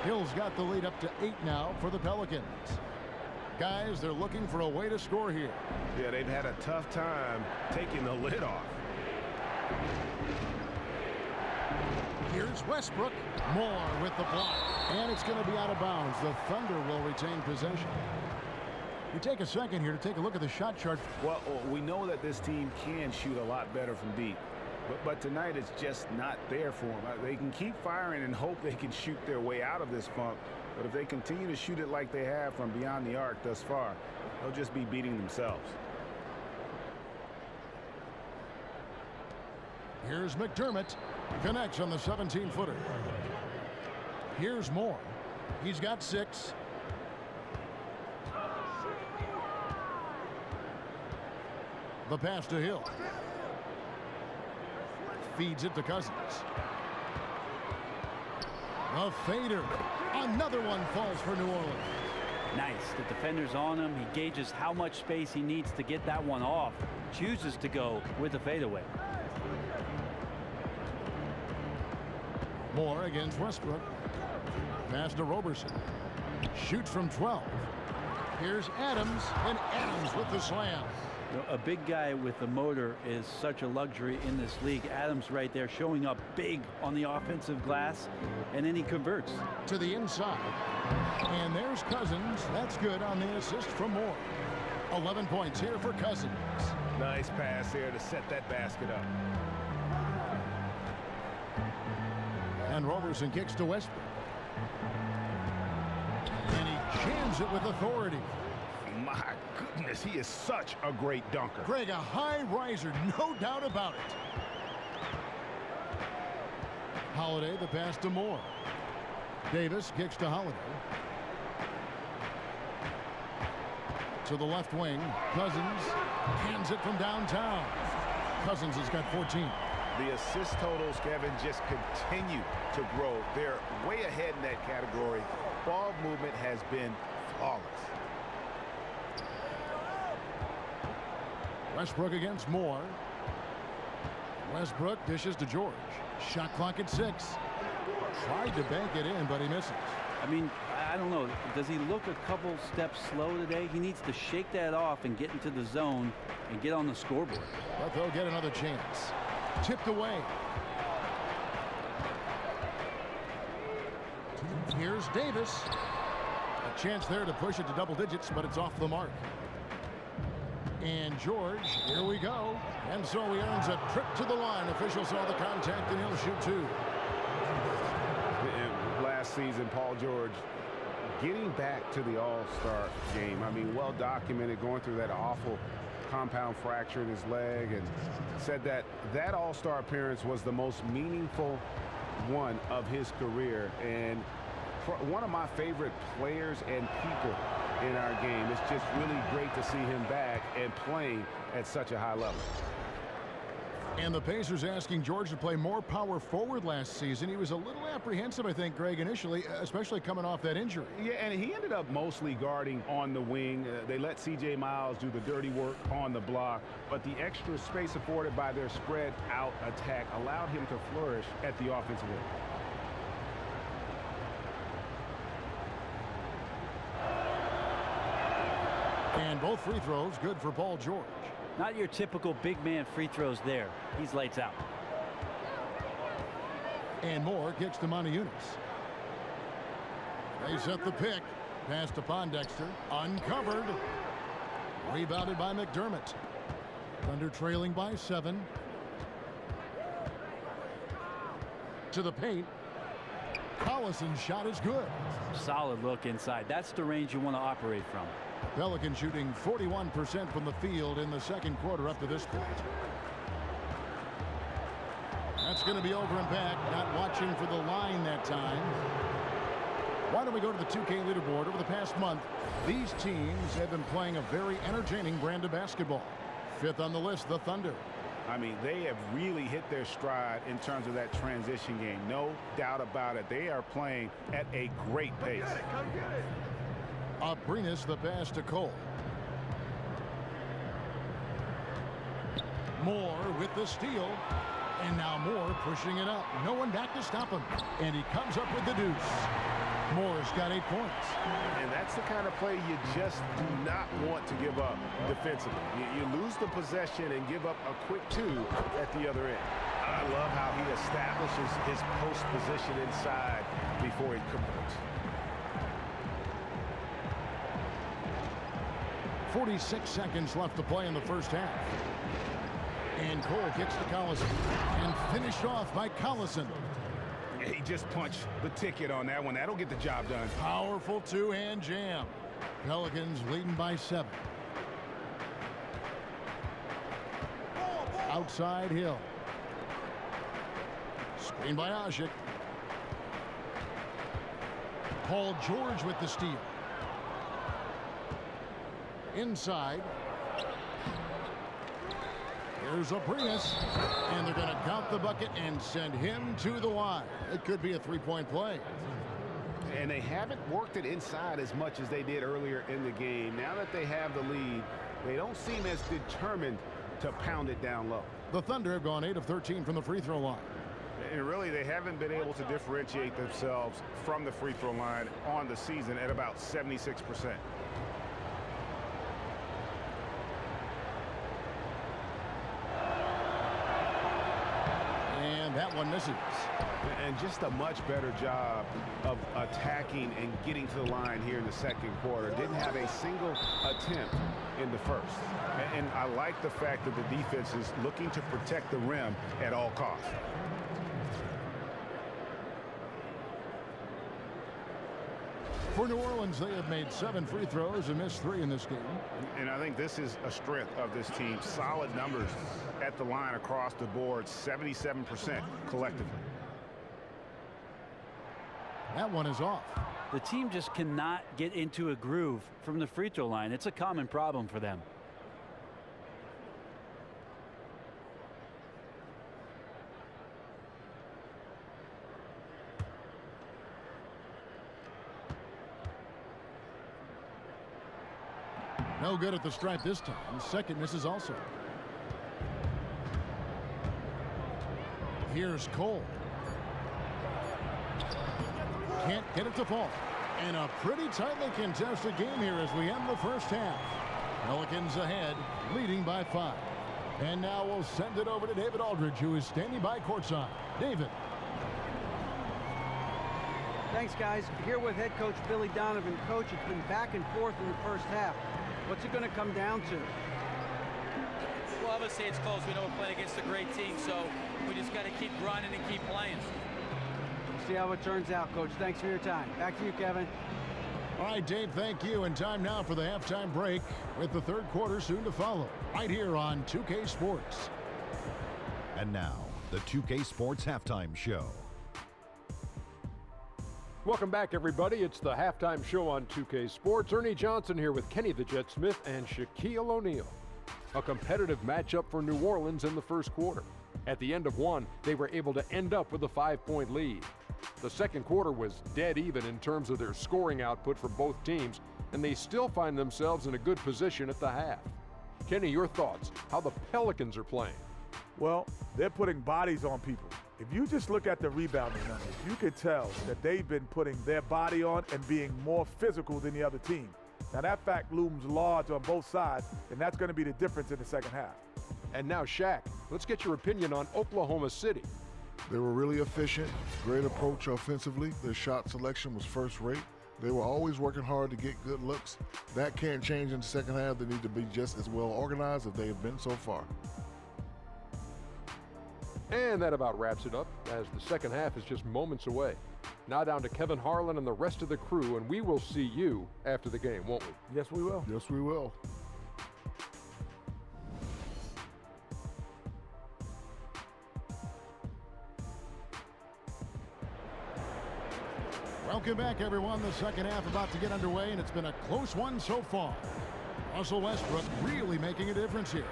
[SPEAKER 5] Hill's got the lead up to 8 now for the Pelicans. Guys, they're looking for a way to score here.
[SPEAKER 6] Yeah, they've had a tough time taking the lid off.
[SPEAKER 5] Here's Westbrook. Moore with the block. And it's going to be out of bounds. The Thunder will retain possession. We take a second here to take a look at the shot chart.
[SPEAKER 6] Well, we know that this team can shoot a lot better from deep. But tonight it's just not there for them. They can keep firing and hope they can shoot their way out of this funk. But if they continue to shoot it like they have from beyond the arc thus far, they'll just be beating themselves.
[SPEAKER 5] Here's McDermott. Connects on the 17-footer. Here's Moore. He's got 6. The pass to Hill. Feeds it to Cousins. A fader. Another one falls for New Orleans.
[SPEAKER 7] Nice. The defender's on him. He gauges how much space he needs to get that one off. Chooses to go with the fadeaway.
[SPEAKER 5] Moore against Westbrook. Pass to Roberson. Shoots from 12. Here's Adams, and Adams with the slam.
[SPEAKER 7] You know, a big guy with the motor is such a luxury in this league. Adams right there showing up big on the offensive glass, and then he converts.
[SPEAKER 5] To the inside. And there's Cousins. That's good on the assist from Moore. 11 points here for Cousins.
[SPEAKER 6] Nice pass there to set that basket up.
[SPEAKER 5] And Roberson kicks to Westbrook. And he jams it with authority.
[SPEAKER 6] My goodness, he is such a great dunker.
[SPEAKER 5] Greg, a high riser, no doubt about it. Holiday, the pass to Moore. Davis kicks to Holiday. To the left wing, Cousins hands it from downtown. Cousins has got 14.
[SPEAKER 6] The assist totals, Kevin, just continue to grow. They're way ahead in that category. Ball movement has been flawless.
[SPEAKER 5] Westbrook against Moore. Westbrook dishes to George. Shot clock at 6. Tried to bank it in, but he misses.
[SPEAKER 7] I mean, I don't know. Does he look a couple steps slow today? He needs to shake that off and get into the zone and get on the scoreboard.
[SPEAKER 5] But they'll get another chance. Tipped away. Here's Davis. A chance there to push it to double digits, but it's off the mark. And George, here we go. And so he earns a trip to the line. Officials saw the contact, and he'll shoot 2.
[SPEAKER 6] last season, Paul George getting back to the All-Star game. I mean, well documented, going through that awful compound fracture in his leg, and said that that All-Star appearance was the most meaningful one of his career, and one of my favorite players and people in our game. It's just really great to see him back and playing at such a high level.
[SPEAKER 5] And the Pacers asking George to play more power forward last season. He was a little apprehensive, I think, Greg, initially, especially coming off that injury.
[SPEAKER 6] Yeah, and he ended up mostly guarding on the wing. They let C.J. Miles do the dirty work on the block, but the extra space afforded by their spread-out attack allowed him to flourish at the offensive end.
[SPEAKER 5] And both free throws good for Paul George.
[SPEAKER 7] Not your typical big man free throws there. He's lights out.
[SPEAKER 5] And Moore kicks to Montezumas. They set the pick. Pass to Pondexter. Uncovered. Rebounded by McDermott. Thunder trailing by 7. To the paint. Collison's shot is good.
[SPEAKER 7] Solid look inside. That's the range you want to operate from.
[SPEAKER 5] Pelicans shooting 41% from the field in the second quarter up to this point. That's going to be over and back. Not watching for the line that time. Why don't we go to the 2K leaderboard? Over the past month, these teams have been playing a very entertaining brand of basketball. 5th on the list, the Thunder.
[SPEAKER 6] I mean, they have really hit their stride in terms of that transition game. No doubt about it. They are playing at a great pace.
[SPEAKER 10] Come get it.
[SPEAKER 5] Abrinas the pass to Cole. Moore with the steal. And now Moore pushing it up. No one back to stop him. And he comes up with the deuce. Moore's got 8 points.
[SPEAKER 9] And that's the kind of play you just do not want to give up defensively. You lose the possession and give up a quick 2 at the other end.
[SPEAKER 6] I love how he establishes his post position inside before he converts.
[SPEAKER 5] 46 seconds left to play in the first half. And Cole kicks to Collison. And finished off by Collison.
[SPEAKER 6] Yeah, he just punched the ticket on that one. That'll get the job done.
[SPEAKER 5] Powerful two-hand jam. Pelicans leading by 7. Outside Hill. Screen by Ajik. Paul George with the steal. Inside. Here's Abrinas. And they're going to count the bucket and send him to the line. It could be a 3-point play.
[SPEAKER 6] And they haven't worked it inside as much as they did earlier in the game. Now that they have the lead, they don't seem as determined to pound it down low.
[SPEAKER 5] The Thunder have gone 8 of 13 from the free throw line.
[SPEAKER 6] And really, they haven't been able to differentiate themselves from the free throw line on the season at about 76%.
[SPEAKER 5] That one misses.
[SPEAKER 6] And just a much better job of attacking and getting to the line here in the second quarter. Didn't have a single attempt in the first. And I like the fact that the defense is looking to protect the rim at all costs.
[SPEAKER 5] For New Orleans, they have made 7 free throws and missed 3 in this game.
[SPEAKER 6] And I think this is a strength of this team. Solid numbers at the line across the board, 77% collectively.
[SPEAKER 5] That one is off.
[SPEAKER 7] The team just cannot get into a groove from the free throw line. It's a common problem for them.
[SPEAKER 5] No good at the stripe this time. Second misses also. Here's Cole. Can't get it to fall. And a pretty tightly contested game here as we end the first half. Pelicans ahead, leading by 5. And now we'll send it over to David Aldridge, who is standing by courtside. David.
[SPEAKER 8] Thanks, guys. Here with head coach Billy Donovan. Coach, it's been back and forth in the first half. What's it going to come down to?
[SPEAKER 12] Well, obviously it's close. We know we're playing against a great team, so we just got to keep grinding and keep playing.
[SPEAKER 8] see how it turns out, Coach. Thanks for your time. Back to you, Kevin.
[SPEAKER 5] All right, Dave, thank you. And time now for the halftime break with the third quarter soon to follow right here on 2K Sports.
[SPEAKER 1] And now, the 2K Sports Halftime Show.
[SPEAKER 2] Welcome back, everybody. It's the halftime show on 2K Sports. Ernie Johnson here with Kenny the Jet Smith and Shaquille O'Neal. A competitive matchup for New Orleans in the first quarter. At the end of one, they were able to end up with a 5-point lead. The second quarter was dead even in terms of their scoring output for both teams, and they still find themselves in a good position at the half. Kenny, your thoughts, how the Pelicans are playing?
[SPEAKER 4] Well, they're putting bodies on people. If you just look at the rebounding numbers, you could tell that they've been putting their body on and being more physical than the other team. Now that fact looms large on both sides, and that's going to be the difference in the second half.
[SPEAKER 2] And now, Shaq, let's get your opinion on Oklahoma City.
[SPEAKER 3] They were really efficient, great approach offensively. Their shot selection was first rate. They were always working hard to get good looks. That can't change in the second half. They need to be just as well organized as they have been so far.
[SPEAKER 2] And that about wraps it up, as the second half is just moments away. Now down to Kevin Harlan and the rest of the crew, and we will see you after the game, won't we?
[SPEAKER 4] Yes, we will.
[SPEAKER 3] Yes, we will.
[SPEAKER 5] Welcome back, everyone. The second half about to get underway, and it's been a close one so far. Russell Westbrook really making a difference here.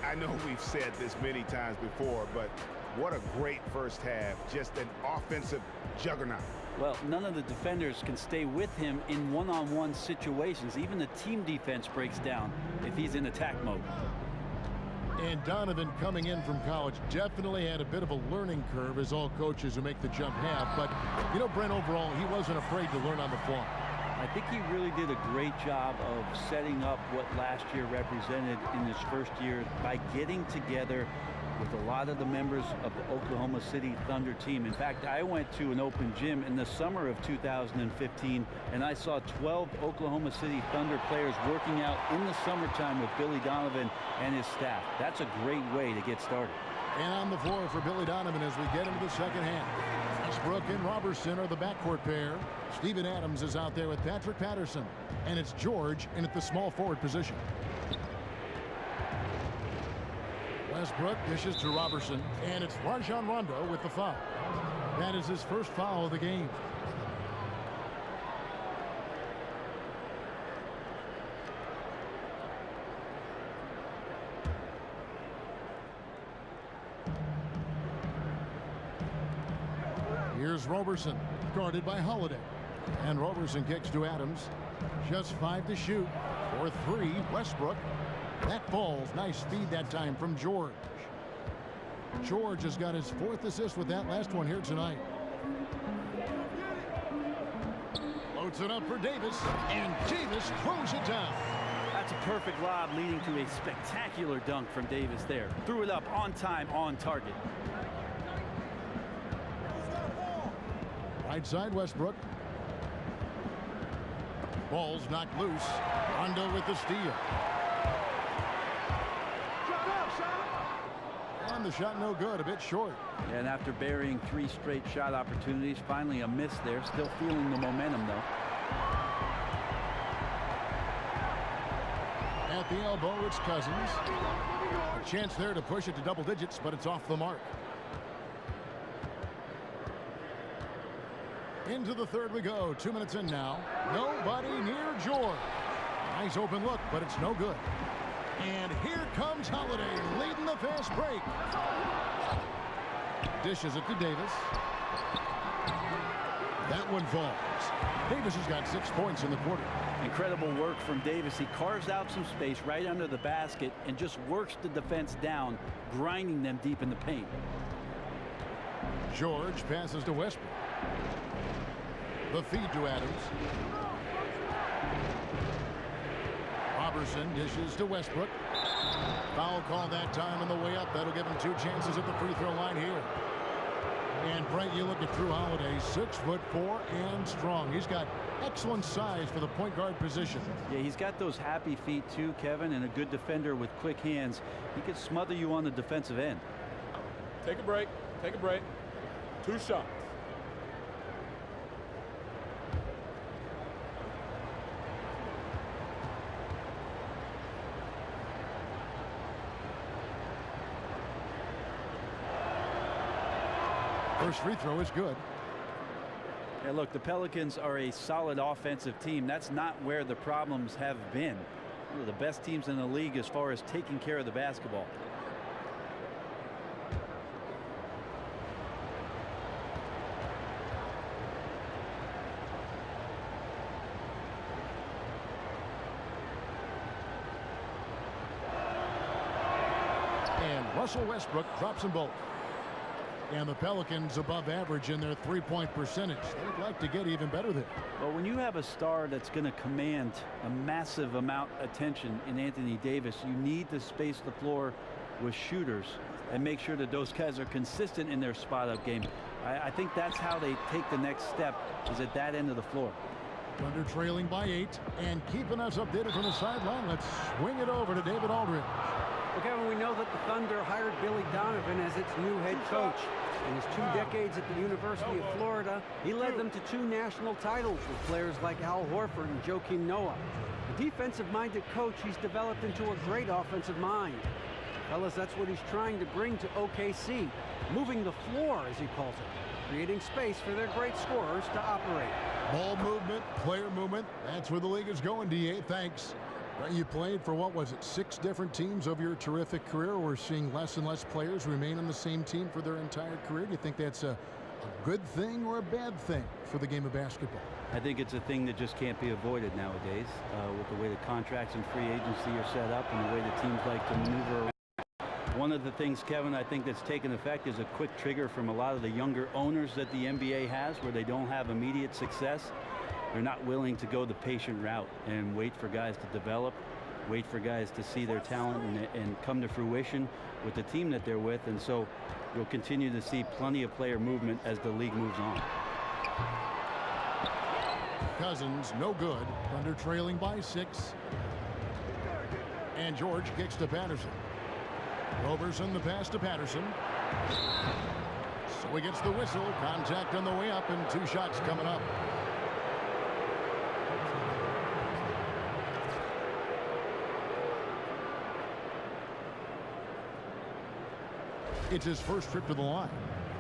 [SPEAKER 6] I know we've said this many times before, but what a great first half. Just an offensive juggernaut.
[SPEAKER 7] Well, none of the defenders can stay with him in one-on-one situations. Even the team defense breaks down if he's in attack mode.
[SPEAKER 5] And Donovan, coming in from college, definitely had a bit of a learning curve, as all coaches who make the jump have. But, you know, Brent, overall, he wasn't afraid to learn on the fly.
[SPEAKER 7] I think he really did a great job of setting up what last year represented in his first year by getting together with a lot of the members of the Oklahoma City Thunder team. In fact, I went to an open gym in the summer of 2015, and I saw 12 Oklahoma City Thunder players working out in the summertime with Billy Donovan and his staff. That's a great way to get started.
[SPEAKER 5] And on the floor for Billy Donovan as we get into the second half. Westbrook and Robertson are the backcourt pair. Steven Adams is out there with Patrick Patterson. And it's George in at the small forward position. Westbrook dishes to Robertson, and it's Rajon Rondo with the foul. That is his first foul of the game. Here's Robertson, guarded by Holiday. And Robertson kicks to Adams. Just 5 to shoot. For 3, Westbrook. That falls. Nice speed that time from George. George has got his 4th assist with that last one here tonight. Loads it up for Davis, and Davis throws it down.
[SPEAKER 7] That's a perfect lob leading to a spectacular dunk from Davis there. Threw it up on time, on target.
[SPEAKER 5] Right side, Westbrook. Ball's knocked loose. Rondo with the steal. And the shot no good, a bit short.
[SPEAKER 7] And after burying 3 straight shot opportunities, finally a miss there. Still feeling the momentum, though.
[SPEAKER 5] At the elbow, it's Cousins. A chance there to push it to double digits, but it's off the mark. Into the third we go. 2 minutes in now. Nobody near George. Nice open look, but it's no good. And here comes Holiday leading the fast break. Dishes it to Davis. That one falls. Davis has got 6 points in the quarter.
[SPEAKER 7] Incredible work from Davis. He carves out some space right under the basket and just works the defense down, grinding them deep in the paint.
[SPEAKER 5] George passes to Westbrook. The feed to Adams. Robertson dishes to Westbrook. Foul call that time on the way up. That'll give him 2 chances at the free throw line here. And Brent, you look at Drew Holiday, 6'4" and strong. He's got excellent size for the point guard position.
[SPEAKER 7] Yeah, he's got those happy feet too, Kevin, and a good defender with quick hands. He could smother you on the defensive end.
[SPEAKER 10] Take a break. Take a break. 2 shots.
[SPEAKER 5] First free throw is good.
[SPEAKER 7] Yeah, look, the Pelicans are a solid offensive team. That's not where the problems have been. One of the best teams in the league as far as taking care of the basketball.
[SPEAKER 5] And Russell Westbrook drops them both. And the Pelicans above average in their three-point percentage. They'd like to get even better there.
[SPEAKER 7] Well, when you have a star that's going to command a massive amount of attention in Anthony Davis, you need to space the floor with shooters and make sure that those guys are consistent in their spot-up game. I think that's how they take the next step, is at that end of the floor.
[SPEAKER 5] Thunder trailing by 8 and keeping us updated from the sideline. Let's swing it over to David Aldridge.
[SPEAKER 8] Well, Kevin, we know that the Thunder hired Billy Donovan as its new head coach. In his 2 decades at the University of Florida, he led them to 2 national titles with players like Al Horford and Joakim Noah. A defensive-minded coach, he's developed into a great offensive mind. Fellas, that's what he's trying to bring to OKC, moving the floor, as he calls it, creating space for their great scorers to operate.
[SPEAKER 5] Ball movement, player movement, that's where the league is going, DA. Thanks. You played for, what was it, 6 different teams over your terrific career. We're seeing less and less players remain on the same team for their entire career. Do you think that's a good thing or a bad thing for the game of basketball?
[SPEAKER 7] I think it's a thing that just can't be avoided nowadays with the way the contracts and free agency are set up and the way the teams like to maneuver around. One of the things, Kevin, I think that's taken effect is a quick trigger from a lot of the younger owners that the NBA has, where they don't have immediate success. They're not willing to go the patient route and wait for guys to develop, wait for guys to see their talent and come to fruition with the team that they're with. And so you'll continue to see plenty of player movement as the league moves on.
[SPEAKER 5] Cousins, no good. Thunder trailing by 6. And George kicks to Patterson. Roberson the pass to Patterson. So he gets the whistle. Contact on the way up and 2 shots coming up. It's his first trip to the line.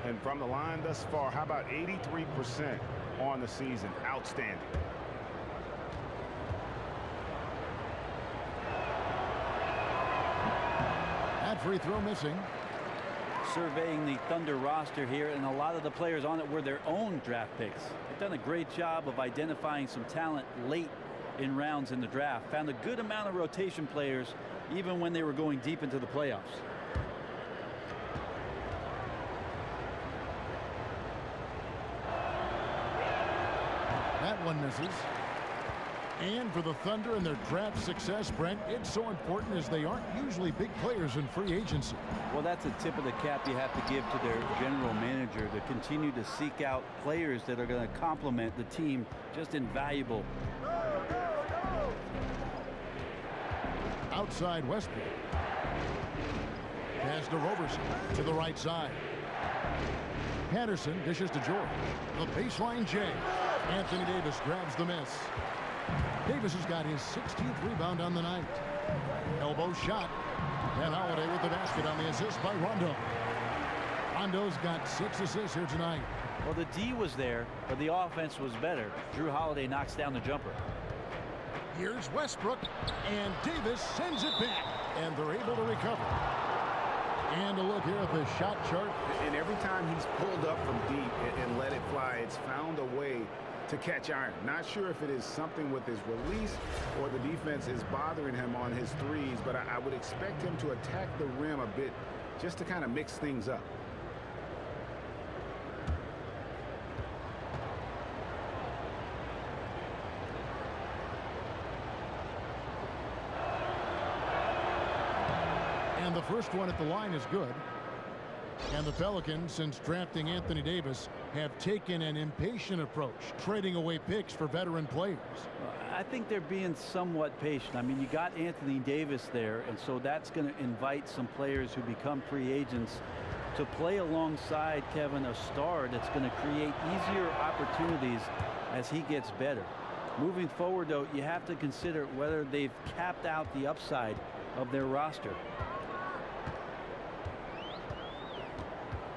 [SPEAKER 6] And from the line thus far, how about 83% on the season? Outstanding.
[SPEAKER 5] That free throw missing.
[SPEAKER 7] Surveying the Thunder roster here, and a lot of the players on it were their own draft picks. They've done a great job of identifying some talent late in rounds in the draft. Found a good amount of rotation players even when they were going deep into the playoffs.
[SPEAKER 5] That one misses. And for the Thunder and their draft success, Brent, it's so important as they aren't usually big players in free agency.
[SPEAKER 7] Well, that's a tip of the cap you have to give to their general manager to continue to seek out players that are going to complement the team. Just invaluable.
[SPEAKER 5] Outside Westbrook. Pass to Roberson to the right side. Patterson dishes to George. The baseline J. Anthony Davis grabs the miss. Davis has got his 16th rebound on the night. Elbow shot. And Holiday with the basket on the assist by Rondo. Rondo's got 6 assists here tonight.
[SPEAKER 7] Well, the D was there, but the offense was better. Drew Holiday knocks down the jumper.
[SPEAKER 5] Here's Westbrook, and Davis sends it back, and they're able to recover. And a look here at the shot chart.
[SPEAKER 6] And every time he's pulled up from deep and let it fly, it's found a way to catch iron. Not sure if it is something with his release or the defense is bothering him on his threes, but I would expect him to attack the rim a bit just to kind of mix things up.
[SPEAKER 5] And the first one at the line is good. And the Pelicans, since drafting Anthony Davis, have taken an impatient approach, trading away picks for veteran players.
[SPEAKER 7] I think they're being somewhat patient. I mean, you got Anthony Davis there, and so that's going to invite some players who become free agents to play alongside, Kevin, a star that's going to create easier opportunities as he gets better. Moving forward, though, you have to consider whether they've capped out the upside of their roster.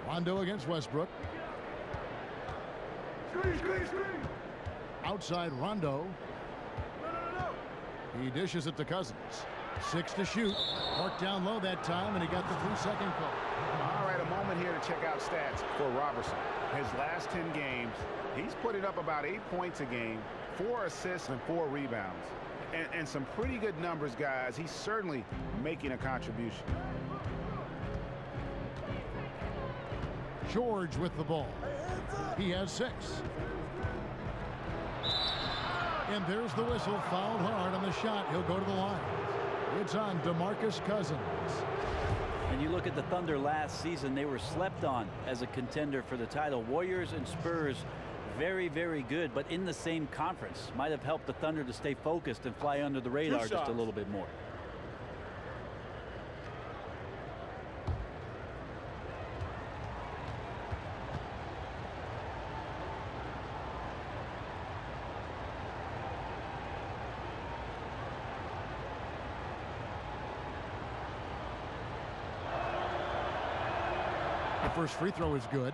[SPEAKER 5] Rondo against Westbrook. Outside Rondo. He dishes it to Cousins. 6 to shoot. Marked down low that time, and he got the 3-second call.
[SPEAKER 6] All right, a moment here to check out stats for Robertson. His last 10 games, he's putting up about 8 points a game, 4 assists and 4 rebounds. And some pretty good numbers, guys. He's certainly making a contribution.
[SPEAKER 5] George with the ball. He has 6. And there's the whistle. Fouled hard on the shot. He'll go to the line. It's on DeMarcus Cousins.
[SPEAKER 7] And you look at the Thunder last season, they were slept on as a contender for the title. Warriors and Spurs, very, very good, but in the same conference. Might have helped the Thunder to stay focused and fly under the radar just a little bit more.
[SPEAKER 5] First free throw is good.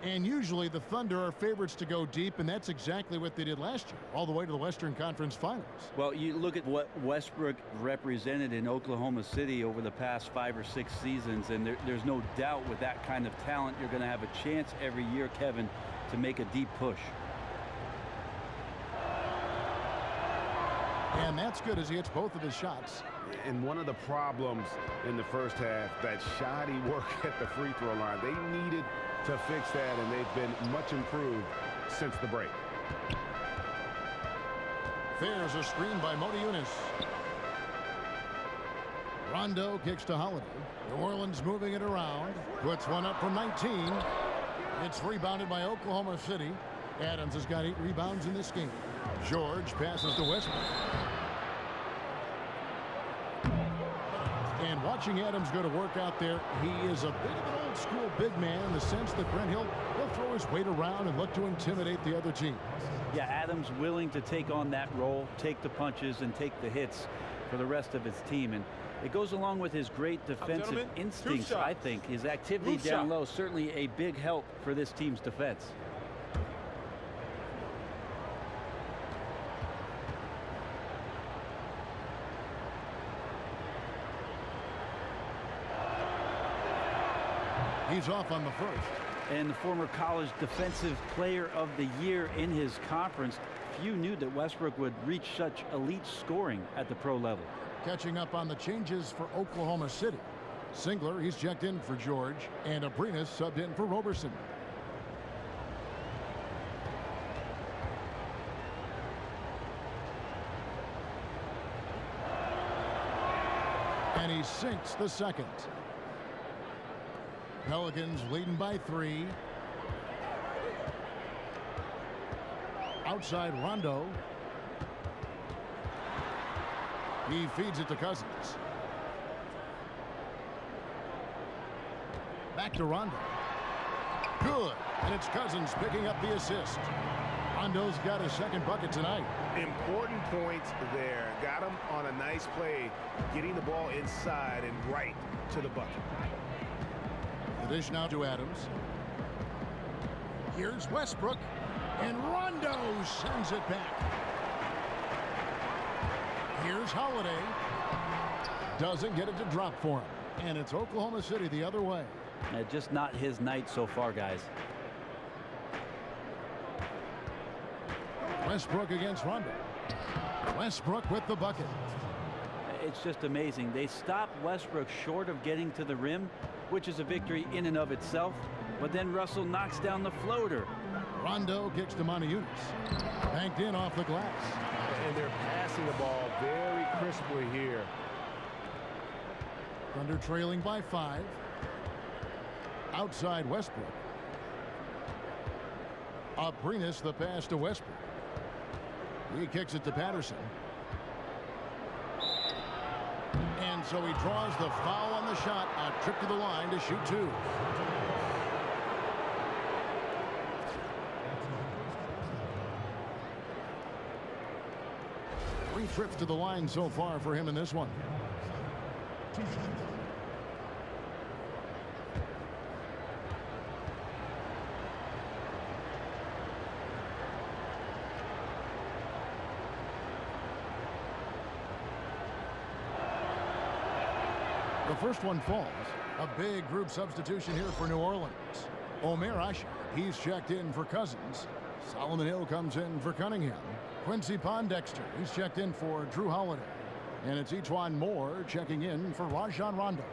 [SPEAKER 5] And usually the Thunder are favorites to go deep, and that's exactly what they did last year, all the way to the Western Conference Finals.
[SPEAKER 7] Well, you look at what Westbrook represented in Oklahoma City over the past 5 or 6 seasons, and there's no doubt with that kind of talent, you're going to have a chance every year, Kevin, to make a deep push.
[SPEAKER 5] And that's good as he hits both of his shots.
[SPEAKER 6] And one of the problems in the first half, that shoddy work at the free throw line. They needed to fix that, and they've been much improved since the break.
[SPEAKER 5] There's a screen by Modiunas. Rondo kicks to Holiday. New Orleans moving it around. Puts one up from 19. It's rebounded by Oklahoma City. Adams has got 8 rebounds in this game. George passes to Westbrook. And watching Adams go to work out there, he is a bit of an old school big man in the sense that Brent he'll throw his weight around and look to intimidate the other team.
[SPEAKER 7] Yeah, Adams willing to take on that role, take the punches and take the hits for the rest of his team. And it goes along with his great defensive instincts, I think. His activity down low, certainly a big help for this team's defense.
[SPEAKER 5] He's off on the first.
[SPEAKER 7] And the former college defensive player of the year in his conference. Few knew that Westbrook would reach such elite scoring at the pro level.
[SPEAKER 5] Catching up on the changes for Oklahoma City. Singler, he's checked in for George, and Abrinas subbed in for Roberson. And he sinks the second. Pelicans leading by 3. Outside Rondo. He feeds it to Cousins. Back to Rondo. Good. And it's Cousins picking up the assist. Rondo's got his second bucket tonight.
[SPEAKER 9] Important points there. Got him on a nice play, getting the ball inside and right to the bucket.
[SPEAKER 5] The dish now to Adams. Here's Westbrook, and Rondo sends it back. Here's Holiday. Doesn't get it to drop for him. And it's Oklahoma City the other way.
[SPEAKER 7] Just not his night so far, guys.
[SPEAKER 5] Westbrook against Rondo. Westbrook with the bucket.
[SPEAKER 7] It's just amazing. They stopped Westbrook short of getting to the rim, which is a victory in and of itself. But then Russell knocks down the floater.
[SPEAKER 5] Rondo kicks to Modiunas. Banked in off the glass.
[SPEAKER 9] And they're passing the ball very crisply here.
[SPEAKER 5] Thunder trailing by 5. Outside Westbrook. Abrinas the pass to Westbrook. He kicks it to Patterson. And so he draws the foul on the shot. A trip to the line to shoot 2. Three trips to the line so far for him in this one. The first one falls. A big group substitution here for New Orleans. Omer Asher, he's checked in for Cousins. Solomon Hill comes in for Cunningham. Quincy Pondexter, he's checked in for Drew Holiday. And it's E'Twaun Moore checking in for Rajon Rondo.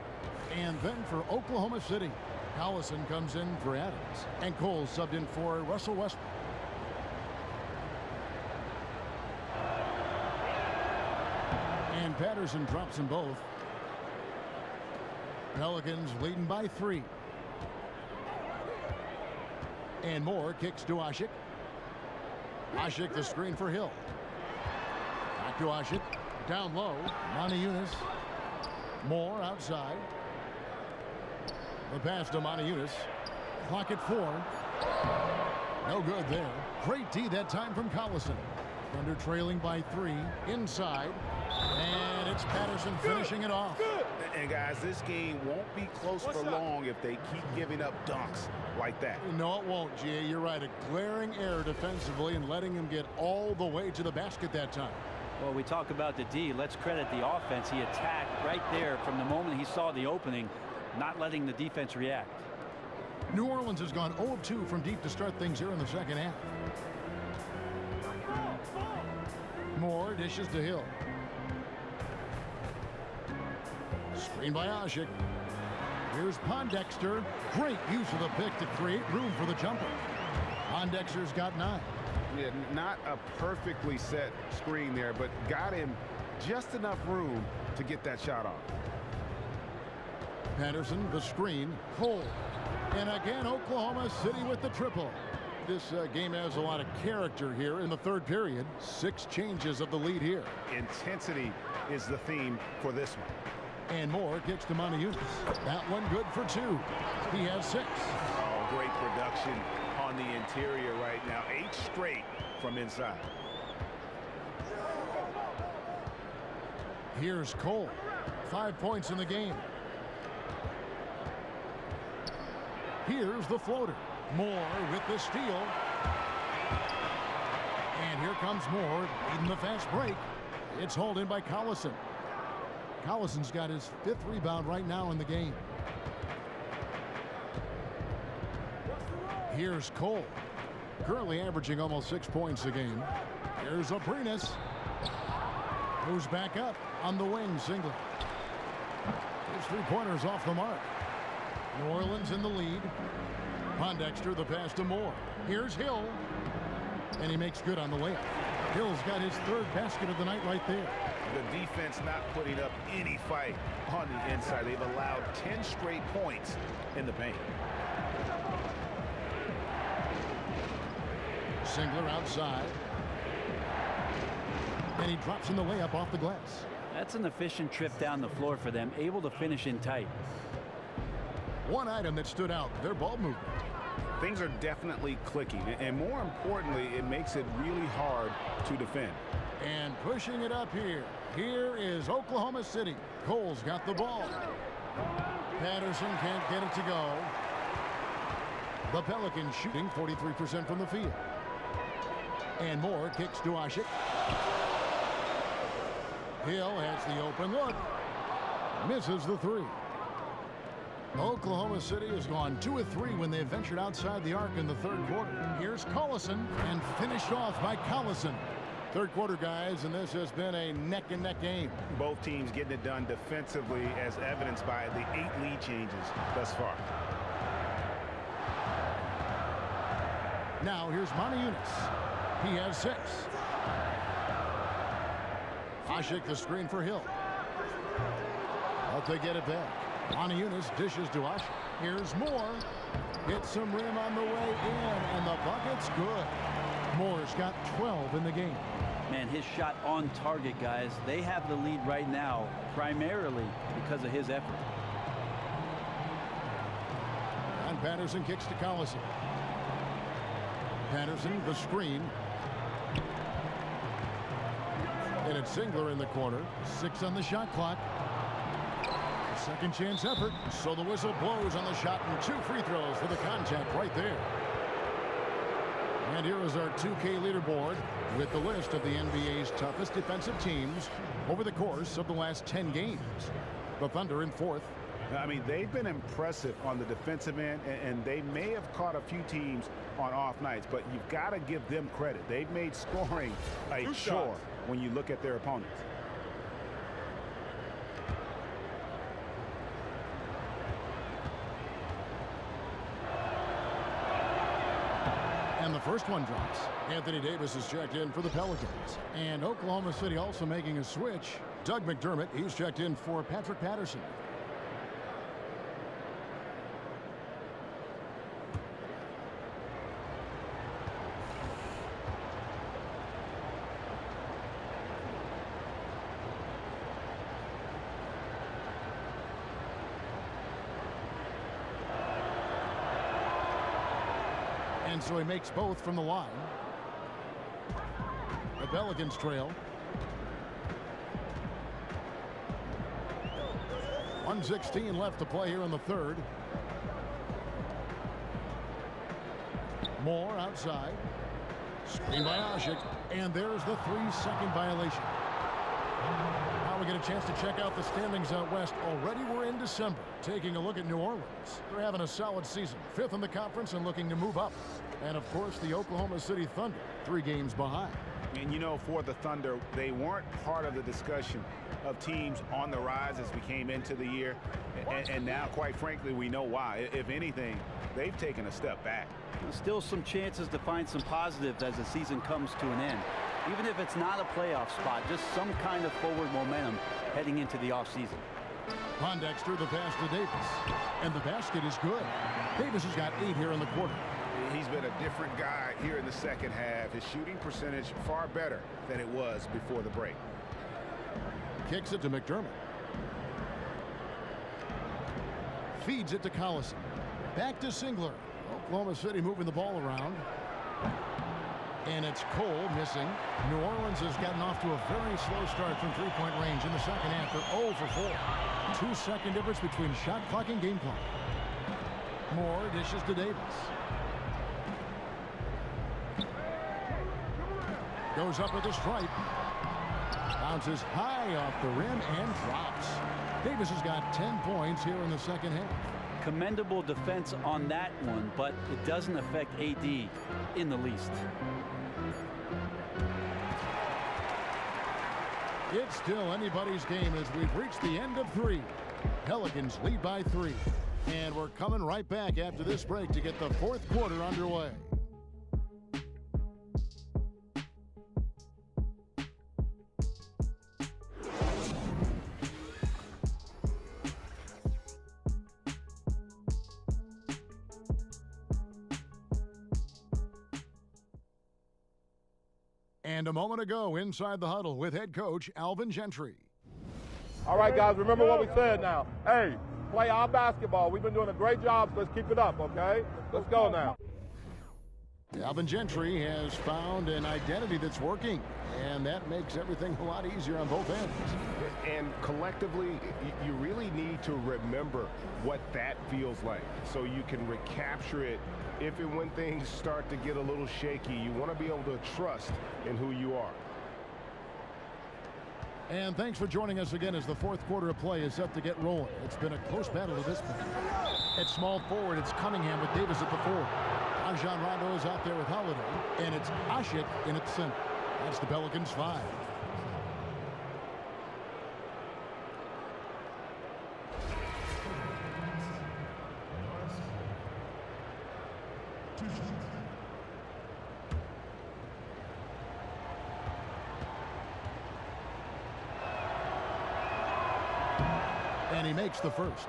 [SPEAKER 5] And then for Oklahoma City, Collison comes in for Adams. And Cole subbed in for Russell Westbrook. And Patterson drops them both. Pelicans leading by 3. And Moore kicks to Asik. Asik the screen for Hill. Back to Asik. Down low. Monty Eunice. Moore outside. The pass to Monty Eunice. Clock at 4. No good there. Great D that time from Collison. Thunder trailing by 3. Inside. And it's Patterson finishing it off.
[SPEAKER 6] And guys, this game won't be close for long if they keep giving up dunks like that.
[SPEAKER 5] No, it won't, G.A. You're right. A glaring error defensively and letting him get all the way to the basket that time.
[SPEAKER 7] Well, we talk about the D. Let's credit the offense. He attacked right there from the moment he saw the opening, not letting the defense react.
[SPEAKER 5] New Orleans has gone 0 of 2 from deep to start things here in the second half. Moore dishes to Hill. Screen by Asik. Here's Pondexter. Great use of the pick to create room for the jumper. Pondexter's got 9.
[SPEAKER 6] Yeah, not a perfectly set screen there, but got him just enough room to get that shot off.
[SPEAKER 5] Patterson, the screen. Cole. And again, Oklahoma City with the triple. This game has a lot of character here in the third period. 6 changes of the lead here.
[SPEAKER 6] Intensity is the theme for this one.
[SPEAKER 5] And Moore kicks to Monty Eunice. That one good for 2. He has 6.
[SPEAKER 6] Oh, great production on the interior right now. 8 straight from inside.
[SPEAKER 5] Here's Cole. 5 points in the game. Here's the floater. Moore with the steal. And here comes Moore leading the fast break. It's hauled in by Collison. Collison's got his 5th rebound right now in the game. Here's Cole. Currently averaging almost 6 points a game. Here's Abrinas. Moves back up on the wing, Singlet. His 3-pointers off the mark. New Orleans in the lead. Pondexter, the pass to Moore. Here's Hill. And he makes good on the layup. Hill's got his 3rd basket of the night right there.
[SPEAKER 6] The defense not putting up any fight on the inside. They've allowed 10 straight points in the paint.
[SPEAKER 5] Singler outside. And he drops in the layup off the glass.
[SPEAKER 7] That's an efficient trip down the floor for them, able to finish in tight.
[SPEAKER 5] One item that stood out, their ball movement.
[SPEAKER 6] Things are definitely clicking, and more importantly, it makes it really hard to defend.
[SPEAKER 5] And pushing it up here. Here is Oklahoma City. Cole's got the ball. Patterson can't get it to go. The Pelicans shooting 43% from the field. And Moore kicks to Asik. Hill has the open look. Misses the 3. Oklahoma City has gone 2 of 3 when they ventured outside the arc in the 3rd quarter. Here's Collison, and finished off by Collison. 3rd quarter, guys, and this has been a neck-and-neck game.
[SPEAKER 6] Both teams getting it done defensively, as evidenced by the 8 lead changes thus far.
[SPEAKER 5] Now here's Monty Eunice. He has 6. Asik the screen for Hill. But they get it back. Monty Eunice dishes to Asik. Here's Moore. Hits some rim on the way in, and the bucket's good. Moore's got 12 in the game.
[SPEAKER 7] Man, his shot on target, guys. They have the lead right now, primarily because of his effort.
[SPEAKER 5] And Patterson kicks to Collison. Patterson, the screen. And it's Singler in the corner. 6 on the shot clock. Second chance effort. So the whistle blows on the shot, and 2 free throws for the contact right there. And here is our 2K leaderboard with the list of the NBA's toughest defensive teams over the course of the last 10 games. The Thunder in fourth.
[SPEAKER 6] I mean, they've been impressive on the defensive end, and they may have caught a few teams on off nights, but you've got to give them credit. They've made scoring a chore when you look at their opponents.
[SPEAKER 5] And the first one drops. Anthony Davis is checked in for the Pelicans. And Oklahoma City also making a switch. Doug McDermott, he's checked in for Patrick Patterson. And so he makes both from the line. The Pelicans trail. 1:16 left to play here in the third. Moore outside. Screen by Ashik. And there's the 3-second violation. Now we get a chance to check out the standings out west. Already we're in December. Taking a look at New Orleans. They're having a solid season. 5th in the conference and looking to move up. And of course the Oklahoma City Thunder, 3 games behind.
[SPEAKER 6] And you know, for the Thunder, they weren't part of the discussion of teams on the rise as we came into the year. And now, quite frankly, we know why. If anything, they've taken a step back.
[SPEAKER 7] Still some chances to find some positives as the season comes to an end. Even if it's not a playoff spot, just some kind of forward momentum heading into the offseason.
[SPEAKER 5] Pondexter, the pass to Davis. And the basket is good. Davis has got 8 here in the quarter.
[SPEAKER 6] He's been a different guy here in the second half. His shooting percentage far better than it was before the break.
[SPEAKER 5] Kicks it to McDermott. Feeds it to Collison. Back to Singler. Oklahoma City moving the ball around. And it's Cole missing. New Orleans has gotten off to a very slow start from three-point range in the second half. They're 0 for 4. 2-second difference between shot clock and game clock. Moore dishes to Davis. Goes up with a stripe. Bounces high off the rim and drops. Davis has got 10 points here in the second half.
[SPEAKER 7] Commendable defense on that one, but it doesn't affect AD in the least.
[SPEAKER 5] It's still anybody's game as we've reached the end of 3. Pelicans lead by 3. And we're coming right back after this break to get the 4th quarter underway. And a moment ago, inside the huddle with head coach Alvin Gentry.
[SPEAKER 13] All right, guys, remember what we said now. Hey, play our basketball. We've been doing a great job, so let's keep it up, okay? Let's go now.
[SPEAKER 5] Alvin Gentry has found an identity that's working, and that makes everything a lot easier on both ends.
[SPEAKER 9] And collectively, you really need to remember what that feels like so you can recapture it if and when things start to get a little shaky. You want to be able to trust in who you are.
[SPEAKER 5] And thanks for joining us again as the 4th quarter of play is set to get rolling. It's been a close battle to this point. At small forward, it's Cunningham with Davis at the 4. Rajon Rondo is out there with Holiday, and it's Ashik in at the center. That's the Pelicans 5. And he makes the first.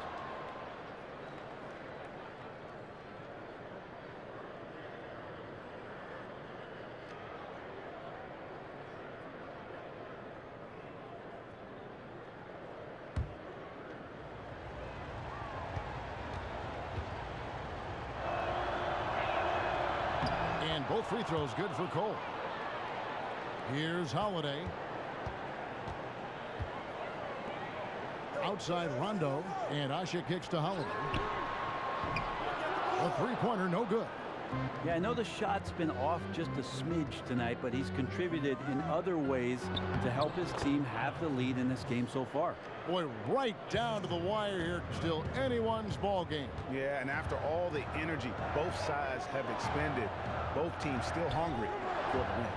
[SPEAKER 5] And both free throws good for Cole. Here's Holiday. Outside Rondo, and Ashik kicks to Holiday. A three-pointer, no good.
[SPEAKER 7] Yeah, I know the shot's been off just a smidge tonight, but he's contributed in other ways to help his team have the lead in this game so far.
[SPEAKER 5] Boy, right down to the wire here. Still anyone's ball game.
[SPEAKER 6] Yeah, and after all the energy both sides have expended, both teams still hungry for the win.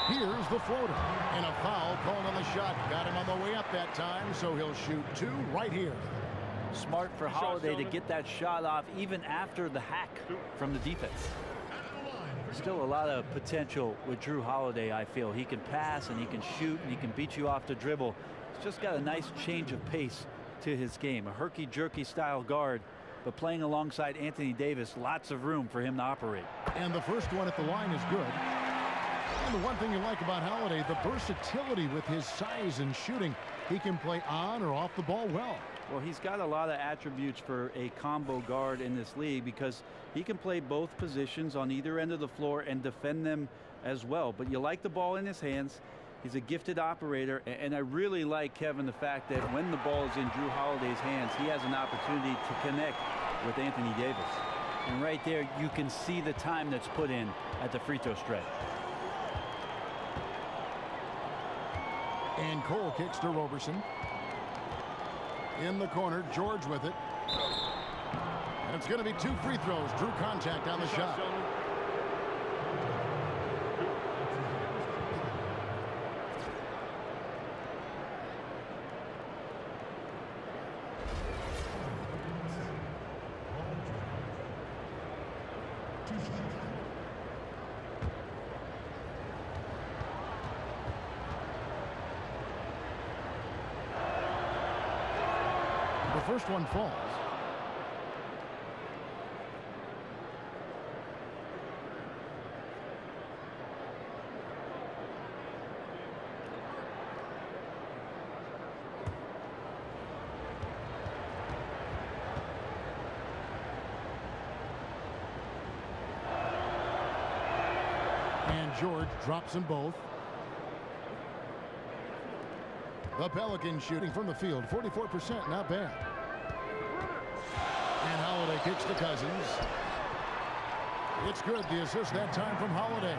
[SPEAKER 5] Here's the floater. And a foul called on the shot. Got him on the way up that time, so he'll shoot 2 right here.
[SPEAKER 7] Smart for Holiday to get that shot off even after the hack from the defense. Still a lot of potential with Drew Holiday, I feel. He can pass and he can shoot and he can beat you off the dribble. He's just got a nice change of pace to his game. A herky-jerky style guard, but playing alongside Anthony Davis, lots of room for him to operate.
[SPEAKER 5] And the first one at the line is good. And the one thing you like about Holiday, the versatility with his size and shooting. He can play on or off the ball well.
[SPEAKER 7] Well, he's got a lot of attributes for a combo guard in this league because he can play both positions on either end of the floor and defend them as well. But you like the ball in his hands. He's a gifted operator, and I really like, Kevin, the fact that when the ball is in Drew Holiday's hands, he has an opportunity to connect with Anthony Davis. And right there, you can see the time that's put in at the free throw stretch.
[SPEAKER 5] And Cole kicks to Roberson. In the corner, George with it. And it's going to be 2 free throws. Drew contact on the shot. The first one falls. And George drops them both. The Pelicans shooting from the field, 44%, not bad. And Holiday kicks to Cousins. It's good, the assist that time from Holiday.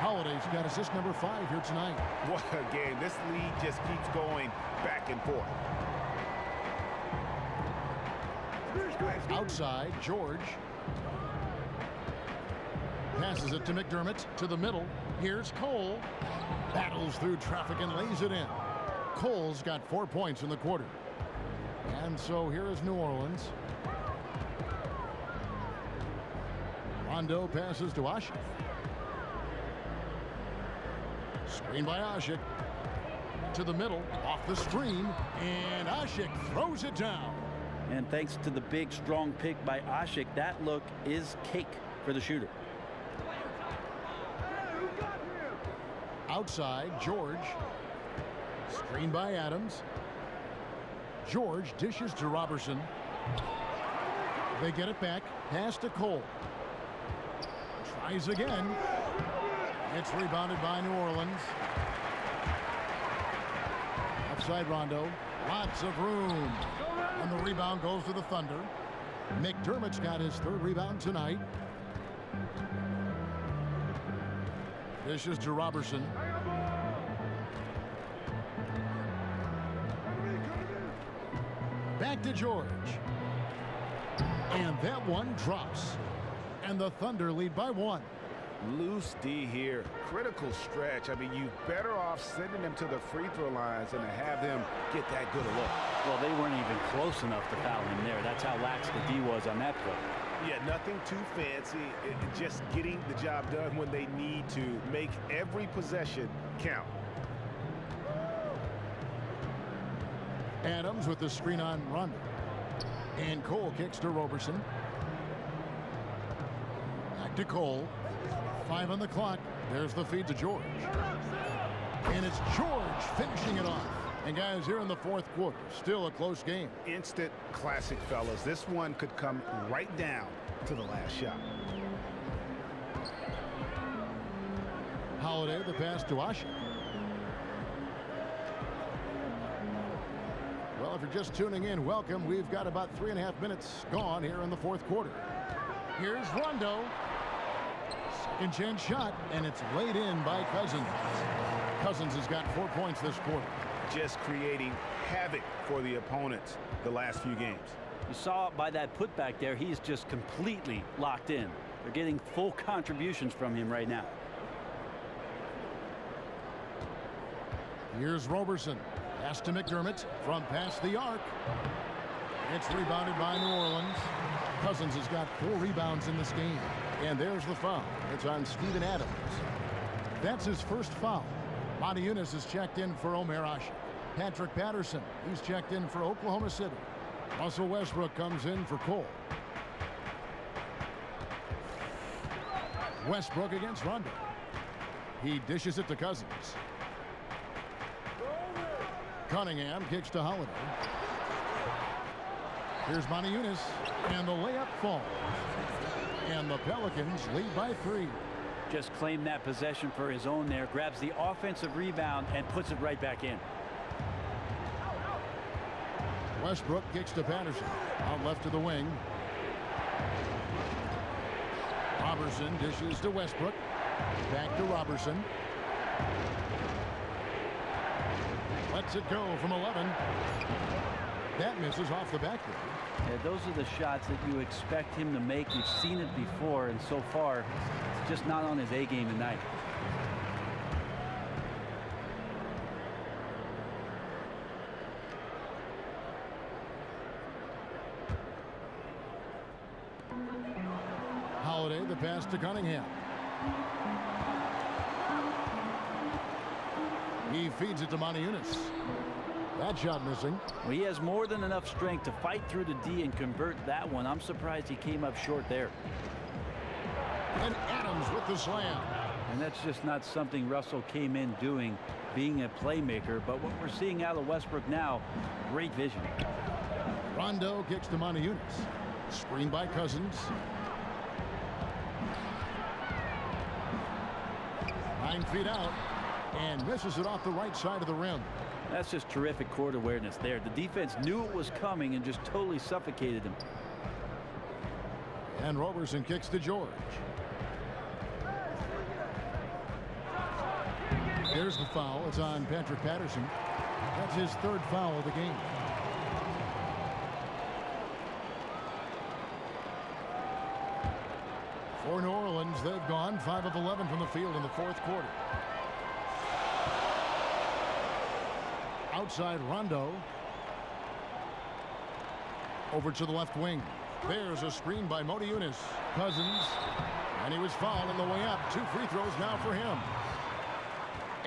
[SPEAKER 5] Holiday's got assist number 5 here tonight.
[SPEAKER 6] What a game. This lead just keeps going back and forth.
[SPEAKER 5] Outside, George. Passes it to McDermott, to the middle. Here's Cole. Battles through traffic and lays it in. Cole's got 4 points in the quarter. And so here is New Orleans. Rondo passes to Ashik. Screen by Ashik. To the middle, off the screen, and Ashik throws it down.
[SPEAKER 7] And thanks to the big, strong pick by Ashik, that look is cake for the shooter.
[SPEAKER 5] Outside, George. Screen by Adams. George dishes to Robertson. They get it back. Pass to Cole. Tries again. It's rebounded by New Orleans. Outside Rondo. Lots of room. And the rebound goes to the Thunder. McDermott's got his 3rd rebound tonight. Dishes to Robertson. Back to George. And that one drops. And the Thunder lead by 1.
[SPEAKER 6] Loose D here. Critical stretch. I mean, you better off sending them to the free throw lines than to have them get that good a look.
[SPEAKER 7] Well, they weren't even close enough to foul him there. That's how lax the D was on that play.
[SPEAKER 6] Yeah, nothing too fancy. Just getting the job done when they need to. Make every possession count.
[SPEAKER 5] Adams with the screen on Rondo. And Cole kicks to Robertson. Back to Cole. 5 on the clock. There's the feed to George. And it's George finishing it off. And guys, here in the 4th quarter, still a close game.
[SPEAKER 6] Instant classic, fellas. This one could come right down to the last shot.
[SPEAKER 5] Holiday, the pass to Ashik. Well, if you're just tuning in, welcome. We've got about 3.5 minutes gone here in the 4th quarter. Here's Rondo. Second chance shot, and it's laid in by Cousins. Cousins has got 4 points this quarter.
[SPEAKER 6] Just creating havoc for the opponents the last few games.
[SPEAKER 7] You saw it by that putback there. He's just completely locked in. They're getting full contributions from him right now.
[SPEAKER 5] Here's Roberson. Pass to McDermott from past the arc. It's rebounded by New Orleans. Cousins has got 4 rebounds in this game. And there's the foul. It's on Steven Adams. That's his first foul. Monty Eunice is checked in for Omer Ashe. Patrick Patterson, he's checked in for Oklahoma City. Russell Westbrook comes in for Cole. Westbrook against Rondo. He dishes it to Cousins. Cunningham kicks to Holiday. Here's Monty Eunice, and the layup falls. And the Pelicans lead by 3.
[SPEAKER 7] Just claimed that possession for his own there, grabs the offensive rebound and puts it right back in.
[SPEAKER 5] Westbrook kicks to Patterson. Out left to the wing. Robertson dishes to Westbrook. Back to Robertson. Lets it go from 11. That misses off the backboard.
[SPEAKER 7] Yeah, those are the shots that you expect him to make. You've seen it before, and so far, it's just not on his A game tonight.
[SPEAKER 5] Holiday, the pass to Cunningham. He feeds it to Monty Eunice. That shot missing.
[SPEAKER 7] Well, he has more than enough strength to fight through the D and convert that one. I'm surprised he came up short there.
[SPEAKER 5] And Adams with the slam.
[SPEAKER 7] And that's just not something Russell came in doing, being a playmaker. But what we're seeing out of Westbrook now, great vision.
[SPEAKER 5] Rondo kicks to Monty Eunice. Screen by Cousins. 9 feet out. And misses it off the right side of the rim.
[SPEAKER 7] That's just terrific court awareness there. The defense knew it was coming and just totally suffocated him.
[SPEAKER 5] And Roberson kicks to George. There's the foul. It's on Patrick Patterson. That's his 3rd foul of the game. For New Orleans, they've gone 5 of 11 from the field in the 4th quarter. Outside Rondo. Over to the left wing. There's a screen by Monty Eunice. Cousins. And he was fouled on the way up. 2 free throws now for him.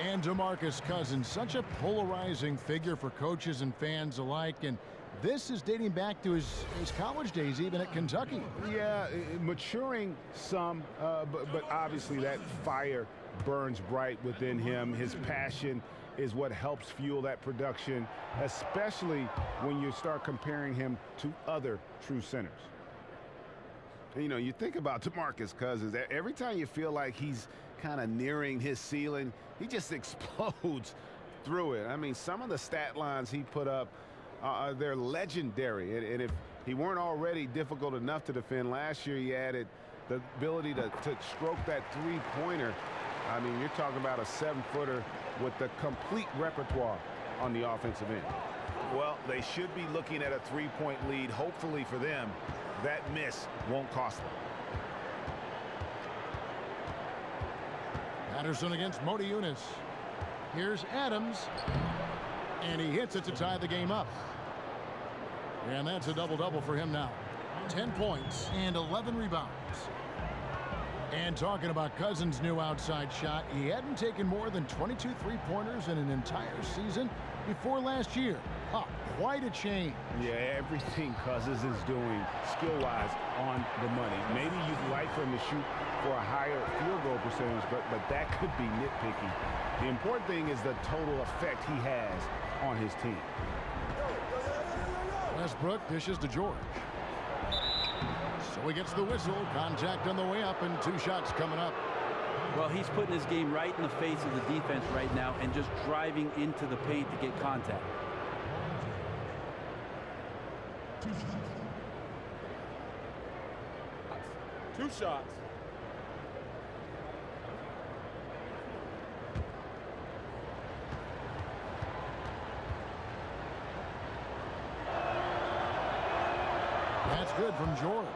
[SPEAKER 5] And DeMarcus Cousins, such a polarizing figure for coaches and fans alike. And this is dating back to his college days, even at Kentucky.
[SPEAKER 6] Yeah, maturing some, but obviously that fire burns bright within him. His passion is what helps fuel that production, especially when you start comparing him to other true centers. You know, you think about DeMarcus Cousins, every time you feel like he's kind of nearing his ceiling, he just explodes through it. I mean, some of the stat lines he put up, they're legendary. And if he weren't already difficult enough to defend last year, he added the ability to stroke that 3-pointer. I mean, you're talking about a 7-footer with the complete repertoire on the offensive end. Well, they should be looking at a 3-point lead. Hopefully for them, that miss won't cost them.
[SPEAKER 5] Patterson against Monty Eunice. Here's Adams. And he hits it to tie the game up. And that's a double-double for him now. 10 points and 11 rebounds. And talking about Cousins' new outside shot, he hadn't taken more than 22 3-pointers in an entire season before last year. Quite a change.
[SPEAKER 6] Yeah, everything Cousins is doing skill-wise on the money. Maybe you'd like for him to shoot for a higher field goal percentage, but that could be nitpicky. The important thing is the total effect he has on his team.
[SPEAKER 5] Westbrook dishes to George. So he gets the whistle. Contact on the way up and 2 shots coming up.
[SPEAKER 7] Well, he's putting his game right in the face of the defense right now and just driving into the paint to get contact.
[SPEAKER 10] 2 shots.
[SPEAKER 5] That's good from George.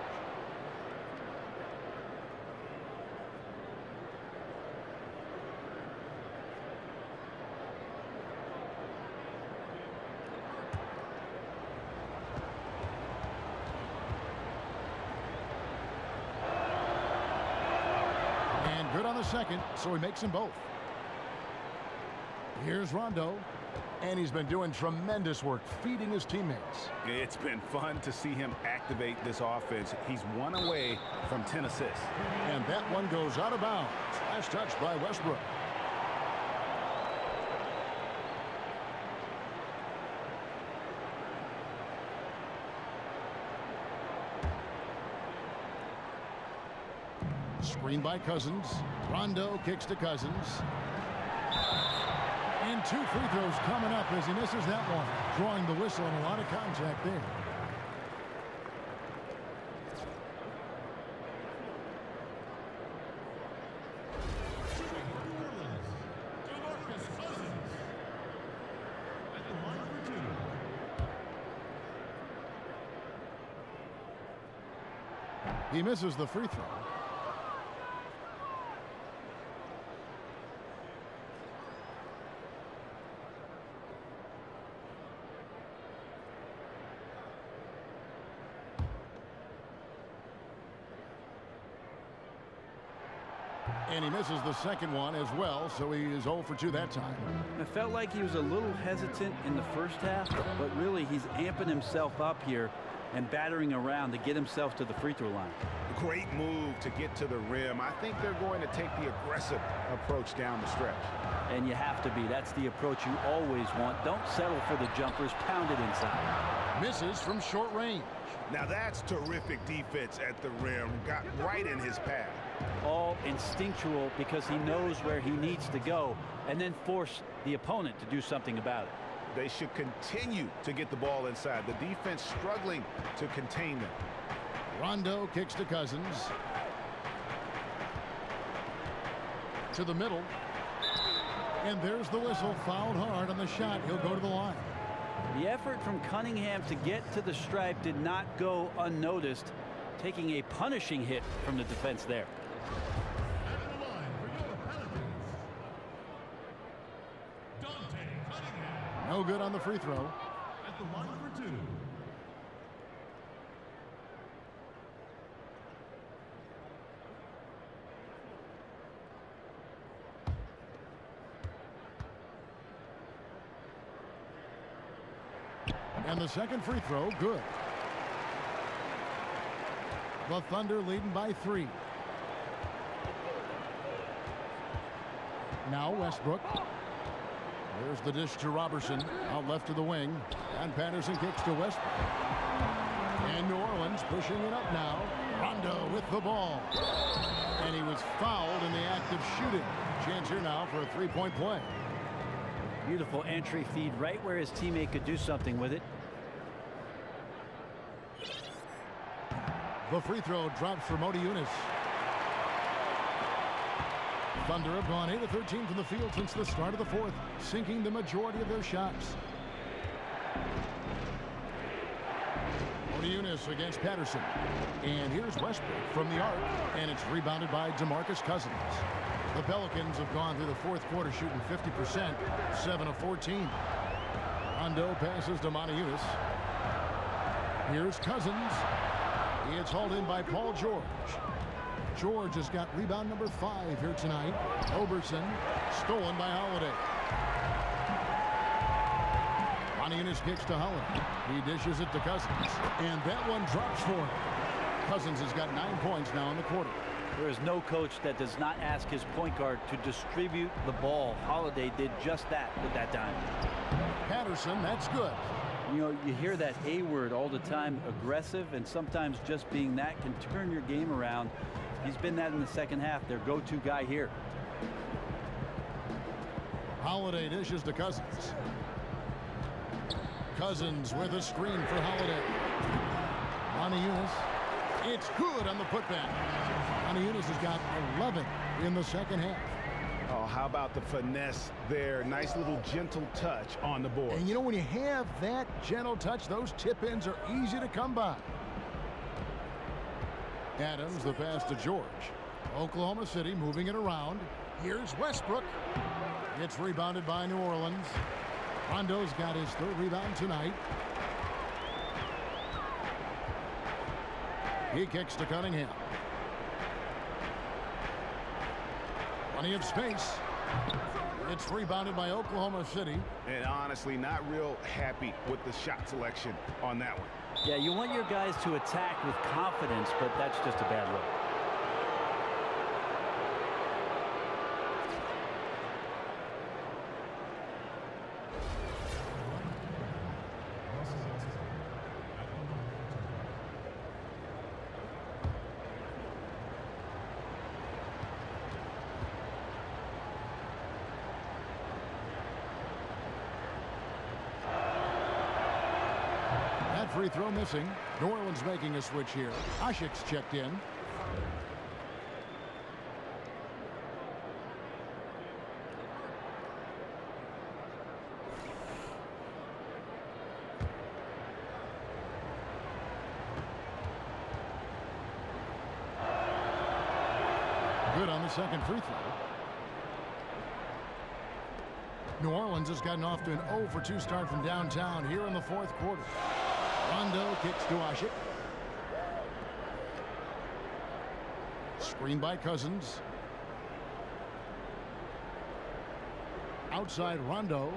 [SPEAKER 5] And good on the second, so he makes them both. Here's Rondo. And he's been doing tremendous work feeding his teammates.
[SPEAKER 6] It's been fun to see him activate this offense. He's 1 away from 10 assists.
[SPEAKER 5] And that one goes out of bounds. Last touch by Westbrook. Screen by Cousins. Rondo kicks to Cousins. And 2 free throws coming up as he misses that one. Drawing the whistle and a lot of contact there. He misses the free throw. And he misses the second one as well, so he is 0 for 2 that time.
[SPEAKER 7] It felt like he was a little hesitant in the first half, but really he's amping himself up here and battering around to get himself to the free throw line.
[SPEAKER 6] Great move to get to the rim. I think they're going to take the aggressive approach down the stretch.
[SPEAKER 7] And you have to be. That's the approach you always want. Don't settle for the jumpers. Pound it inside.
[SPEAKER 5] Misses from short range.
[SPEAKER 6] Now that's terrific defense at the rim. Got right in his path.
[SPEAKER 7] All instinctual because he knows where he needs to go and then force the opponent to do something about it.
[SPEAKER 6] They should continue to get the ball inside. The defense struggling to contain them.
[SPEAKER 5] Rondo kicks to Cousins. To the middle. And there's the whistle. Fouled hard on the shot. He'll go to the line.
[SPEAKER 7] The effort from Cunningham to get to the stripe did not go unnoticed, taking a punishing hit from the defense there.
[SPEAKER 5] No good on the free throw.
[SPEAKER 14] At the line for 2.
[SPEAKER 5] And the second free throw, good. The Thunder leading by 3. Now Westbrook. There's the dish to Robertson, out left to the wing, and Patterson kicks to Westbrook. And New Orleans pushing it up now. Rondo with the ball. And he was fouled in the act of shooting. Chance here now for a 3-point play.
[SPEAKER 7] Beautiful entry feed right where his teammate could do something with it.
[SPEAKER 5] The free throw drops for Modiunas. Thunder have gone 8 of 13 from the field since the start of the fourth, sinking the majority of their shots. Modiunas against Patterson. And here's Westbrook from the arc, and it's rebounded by DeMarcus Cousins. The Pelicans have gone through the fourth quarter shooting 50%, 7 of 14. Rondo passes to Modiunas. Here's Cousins. He is hauled in by Paul George. George has got rebound number 5 here tonight. Robertson stolen by Holiday. Modiunas kicks to Holiday. He dishes it to Cousins. And that one drops for him. Cousins has got 9 points now in the quarter.
[SPEAKER 7] There is no coach that does not ask his point guard to distribute the ball. Holiday did just that at that time.
[SPEAKER 5] Patterson, that's good.
[SPEAKER 7] You know, you hear that A word all the time, aggressive, and sometimes just being that can turn your game around. He's been that in the second half, their go-to guy here.
[SPEAKER 5] Holiday dishes to Cousins. Cousins with a screen for Holiday. Modiunas. It's good on the putback. Unis has got 11 in the second half.
[SPEAKER 6] Oh, how about the finesse there? Nice little gentle touch on the board.
[SPEAKER 5] And you know, when you have that gentle touch, those tip-ins are easy to come by. Adams, the pass to George. Oklahoma City moving it around. Here's Westbrook. It's rebounded by New Orleans. Rondo's got his third rebound tonight. He kicks to Cunningham. Plenty of space. It's rebounded by Oklahoma City.
[SPEAKER 6] And honestly, not real happy with the shot selection on that one.
[SPEAKER 7] Yeah, you want your guys to attack with confidence, but that's just a bad look.
[SPEAKER 5] Free throw missing. New Orleans making a switch here. Ashik's checked in. Good on the second free throw. New Orleans has gotten off to an 0 for 2 start from downtown here in the fourth quarter. Rondo kicks to Ashik. Screen by Cousins. Outside Rondo.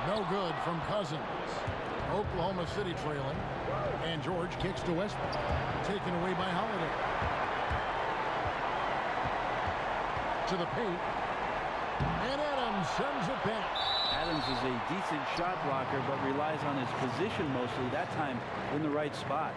[SPEAKER 5] No good from Cousins. Oklahoma City trailing. And George kicks to Westbrook. Taken away by Holiday. To the paint. And Adams sends it back.
[SPEAKER 7] Adams is a decent shot blocker, but relies on his position mostly, that time in the right spot.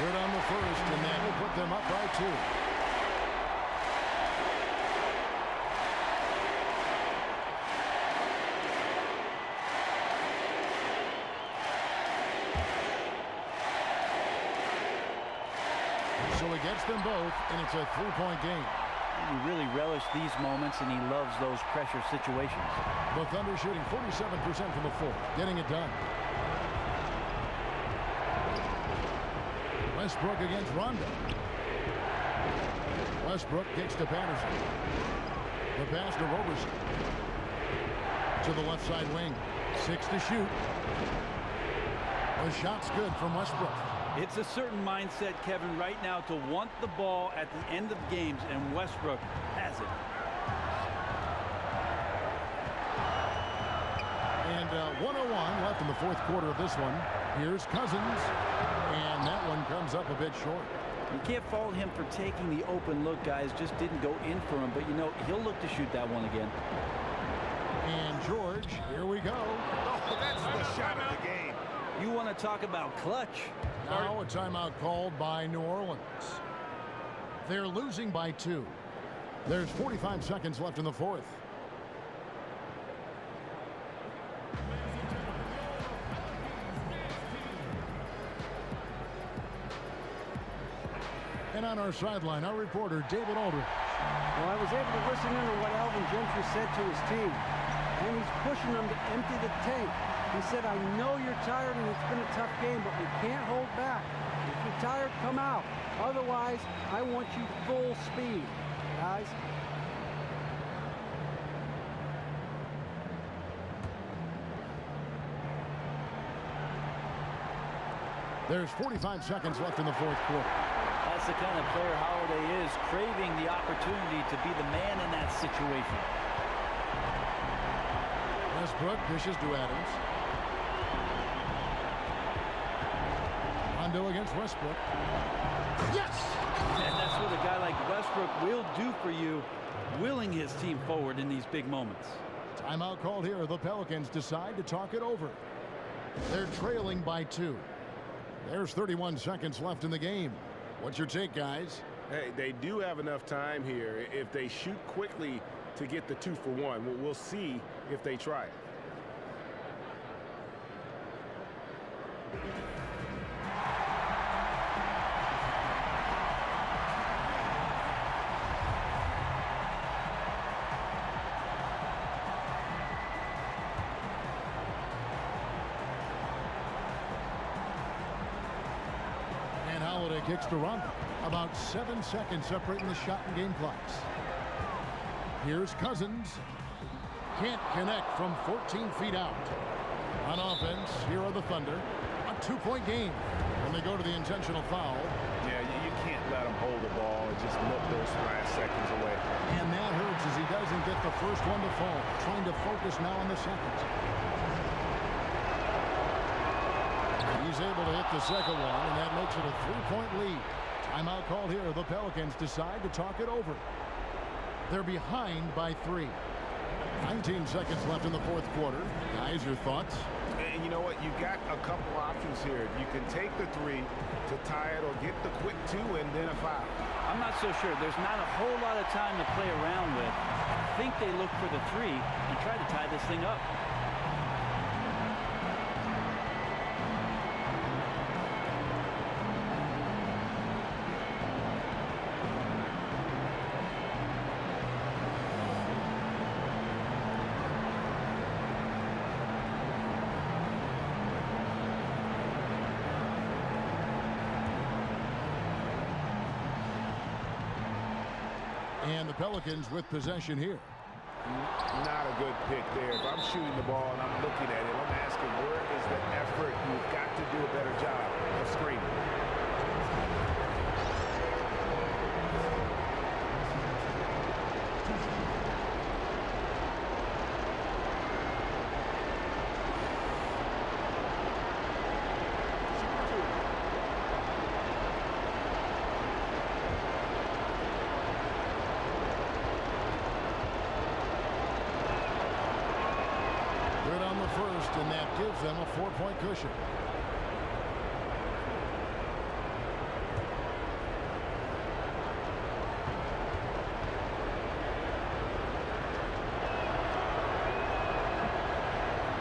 [SPEAKER 5] Good on the first, and that will put them up by 2. So he gets them both, and it's a 3-point game.
[SPEAKER 7] He really relished these moments, and he loves those pressure situations.
[SPEAKER 5] The Thunder shooting 47% from the floor, getting it done. Westbrook against Rondo. Westbrook kicks to Patterson. The pass to Roberson. To the left side wing. 6 to shoot. The shot's good from Westbrook.
[SPEAKER 7] It's a certain mindset, Kevin, right now to want the ball at the end of games, and Westbrook has it.
[SPEAKER 5] And 1:01 left in the fourth quarter of this one. Here's Cousins, and that one comes up a bit short.
[SPEAKER 7] You can't fault him for taking the open look, guys. Just didn't go in for him, but you know, he'll look to shoot that one again.
[SPEAKER 5] And George, here we go.
[SPEAKER 6] Oh, that's the shot of the game.
[SPEAKER 7] You want to talk about clutch?
[SPEAKER 5] Now a timeout called by New Orleans. They're losing by 2. There's 45 seconds left in the fourth. And on our sideline, our reporter, David Aldridge.
[SPEAKER 8] Well, I was able to listen in on what Alvin Gentry said to his team. And he's pushing them to empty the tank. He said, I know you're tired and it's been a tough game, but we can't hold back. If you're tired, come out. Otherwise, I want you full speed, guys.
[SPEAKER 5] There's 45 seconds left in the fourth quarter.
[SPEAKER 7] That's the kind of player Holiday is, craving the opportunity to be the man in that situation.
[SPEAKER 5] Westbrook dishes to Adams. Rondo against Westbrook. Yes!
[SPEAKER 7] And that's what a guy like Westbrook will do for you, willing his team forward in these big moments.
[SPEAKER 5] Timeout called here. The Pelicans decide to talk it over. They're trailing by 2. There's 31 seconds left in the game. What's your take, guys?
[SPEAKER 9] Hey, they do have enough time here if they shoot quickly to get the 2 for 1. We'll see if they try it.
[SPEAKER 5] Kicks to Rondo. About 7 seconds separating the shot and game clocks. Here's Cousins. Can't connect from 14 feet out. On offense, here are the Thunder. A 2-point game. And they go to the intentional foul.
[SPEAKER 6] Yeah, you can't let him hold the ball and just milk those last seconds away.
[SPEAKER 5] And that hurts as he doesn't get the first one to fall. Trying to focus now on the second. He's able to hit the second one, and that makes it a 3-point lead. Timeout called here. The Pelicans decide to talk it over. They're behind by 3. 19 seconds left in the fourth quarter. Guys, your thoughts?
[SPEAKER 9] And you know what? You've got a couple options here. You can take the 3 to tie it or get the quick 2 and then a foul.
[SPEAKER 7] I'm not so sure. There's not a whole lot of time to play around with. I think they look for the 3 and try to tie this thing up.
[SPEAKER 5] And the Pelicans with possession here.
[SPEAKER 9] Not a good pick there. If I'm shooting the ball and I'm looking at it, I'm asking, where is the effort? You've got to do a better job of screening.
[SPEAKER 5] And that gives them a 4-point cushion.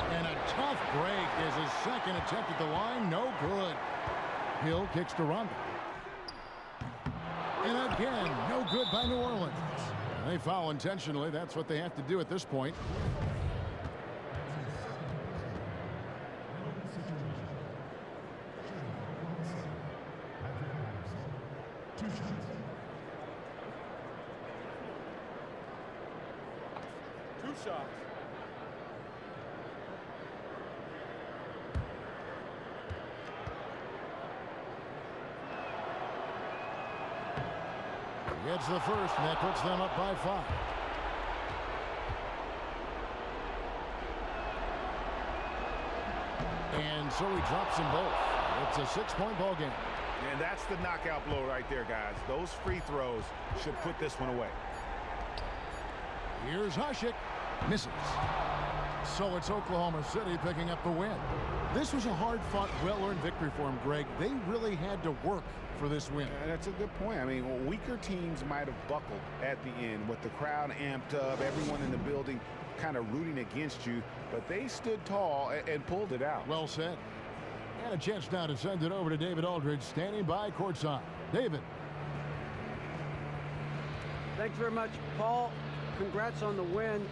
[SPEAKER 5] And a tough break is his second attempt at the line. No good. Hill kicks to Rondo. And again, no good by New Orleans. They foul intentionally. That's what they have to do at this point.
[SPEAKER 10] Shots.
[SPEAKER 5] He gets the first, and that puts them up by 5. And so he drops them both. It's a 6-point ball game.
[SPEAKER 9] And that's the knockout blow right there, guys. Those free throws should put this one away.
[SPEAKER 5] Here's Hasek. Misses. So it's Oklahoma City picking up the win. This was a hard-fought, well-earned victory for them, Greg. They really had to work for this win.
[SPEAKER 6] That's a good point. I mean, weaker teams might have buckled at the end with the crowd amped up, everyone in the building kind of rooting against you, but they stood tall and pulled it out.
[SPEAKER 5] Well said. And a chance now to send it over to David Aldridge, standing by courtside. David.
[SPEAKER 8] Thanks very much, Paul. Congrats on the win.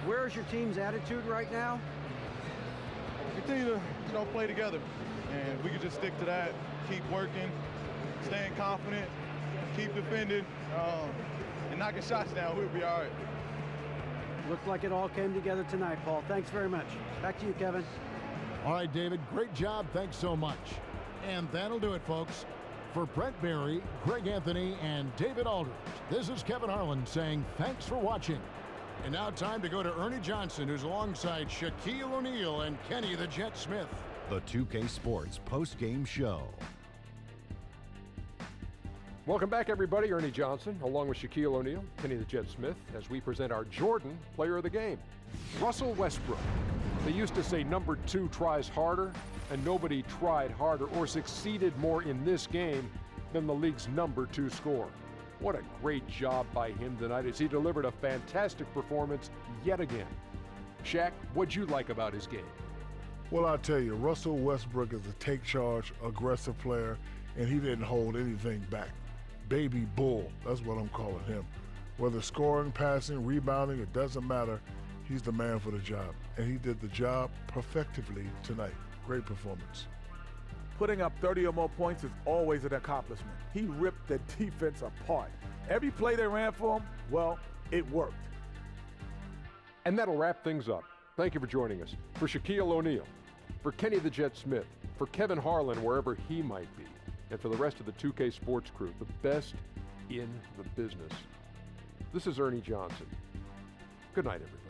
[SPEAKER 8] Where's your team's attitude right now?
[SPEAKER 15] Continue to play together, and we can just stick to that, keep working, staying confident, keep defending, and knocking shots down. We'll be all right.
[SPEAKER 8] Looked like it all came together tonight, Paul. Thanks very much. Back to you, Kevin.
[SPEAKER 5] All right, David, great job. Thanks so much. And that'll do it, folks. For Brent Barry, Greg Anthony, and David Aldridge, this is Kevin Harlan saying thanks for watching. And now time to go to Ernie Johnson, who's alongside Shaquille O'Neal and Kenny the Jet Smith.
[SPEAKER 1] The 2K Sports post-game show.
[SPEAKER 2] Welcome back, everybody. Ernie Johnson, along with Shaquille O'Neal, Kenny the Jet Smith, as we present our Jordan Player of the Game, Russell Westbrook. They used to say number 2 tries harder, and nobody tried harder or succeeded more in this game than the league's number 2 scorer. What a great job by him tonight as he delivered a fantastic performance yet again. Shaq, what'd you like about his game?
[SPEAKER 3] Well, I'll tell you, Russell Westbrook is a take-charge, aggressive player, and he didn't hold anything back. Baby bull, that's what I'm calling him. Whether scoring, passing, rebounding, it doesn't matter. He's the man for the job, and he did the job perfectively tonight. Great performance.
[SPEAKER 4] Putting up 30 or more points is always an accomplishment. He ripped the defense apart. Every play they ran for him, well, it worked.
[SPEAKER 2] And that'll wrap things up. Thank you for joining us. For Shaquille O'Neal, for Kenny the Jet Smith, for Kevin Harlan, wherever he might be, and for the rest of the 2K Sports crew, the best in the business. This is Ernie Johnson. Good night, everybody.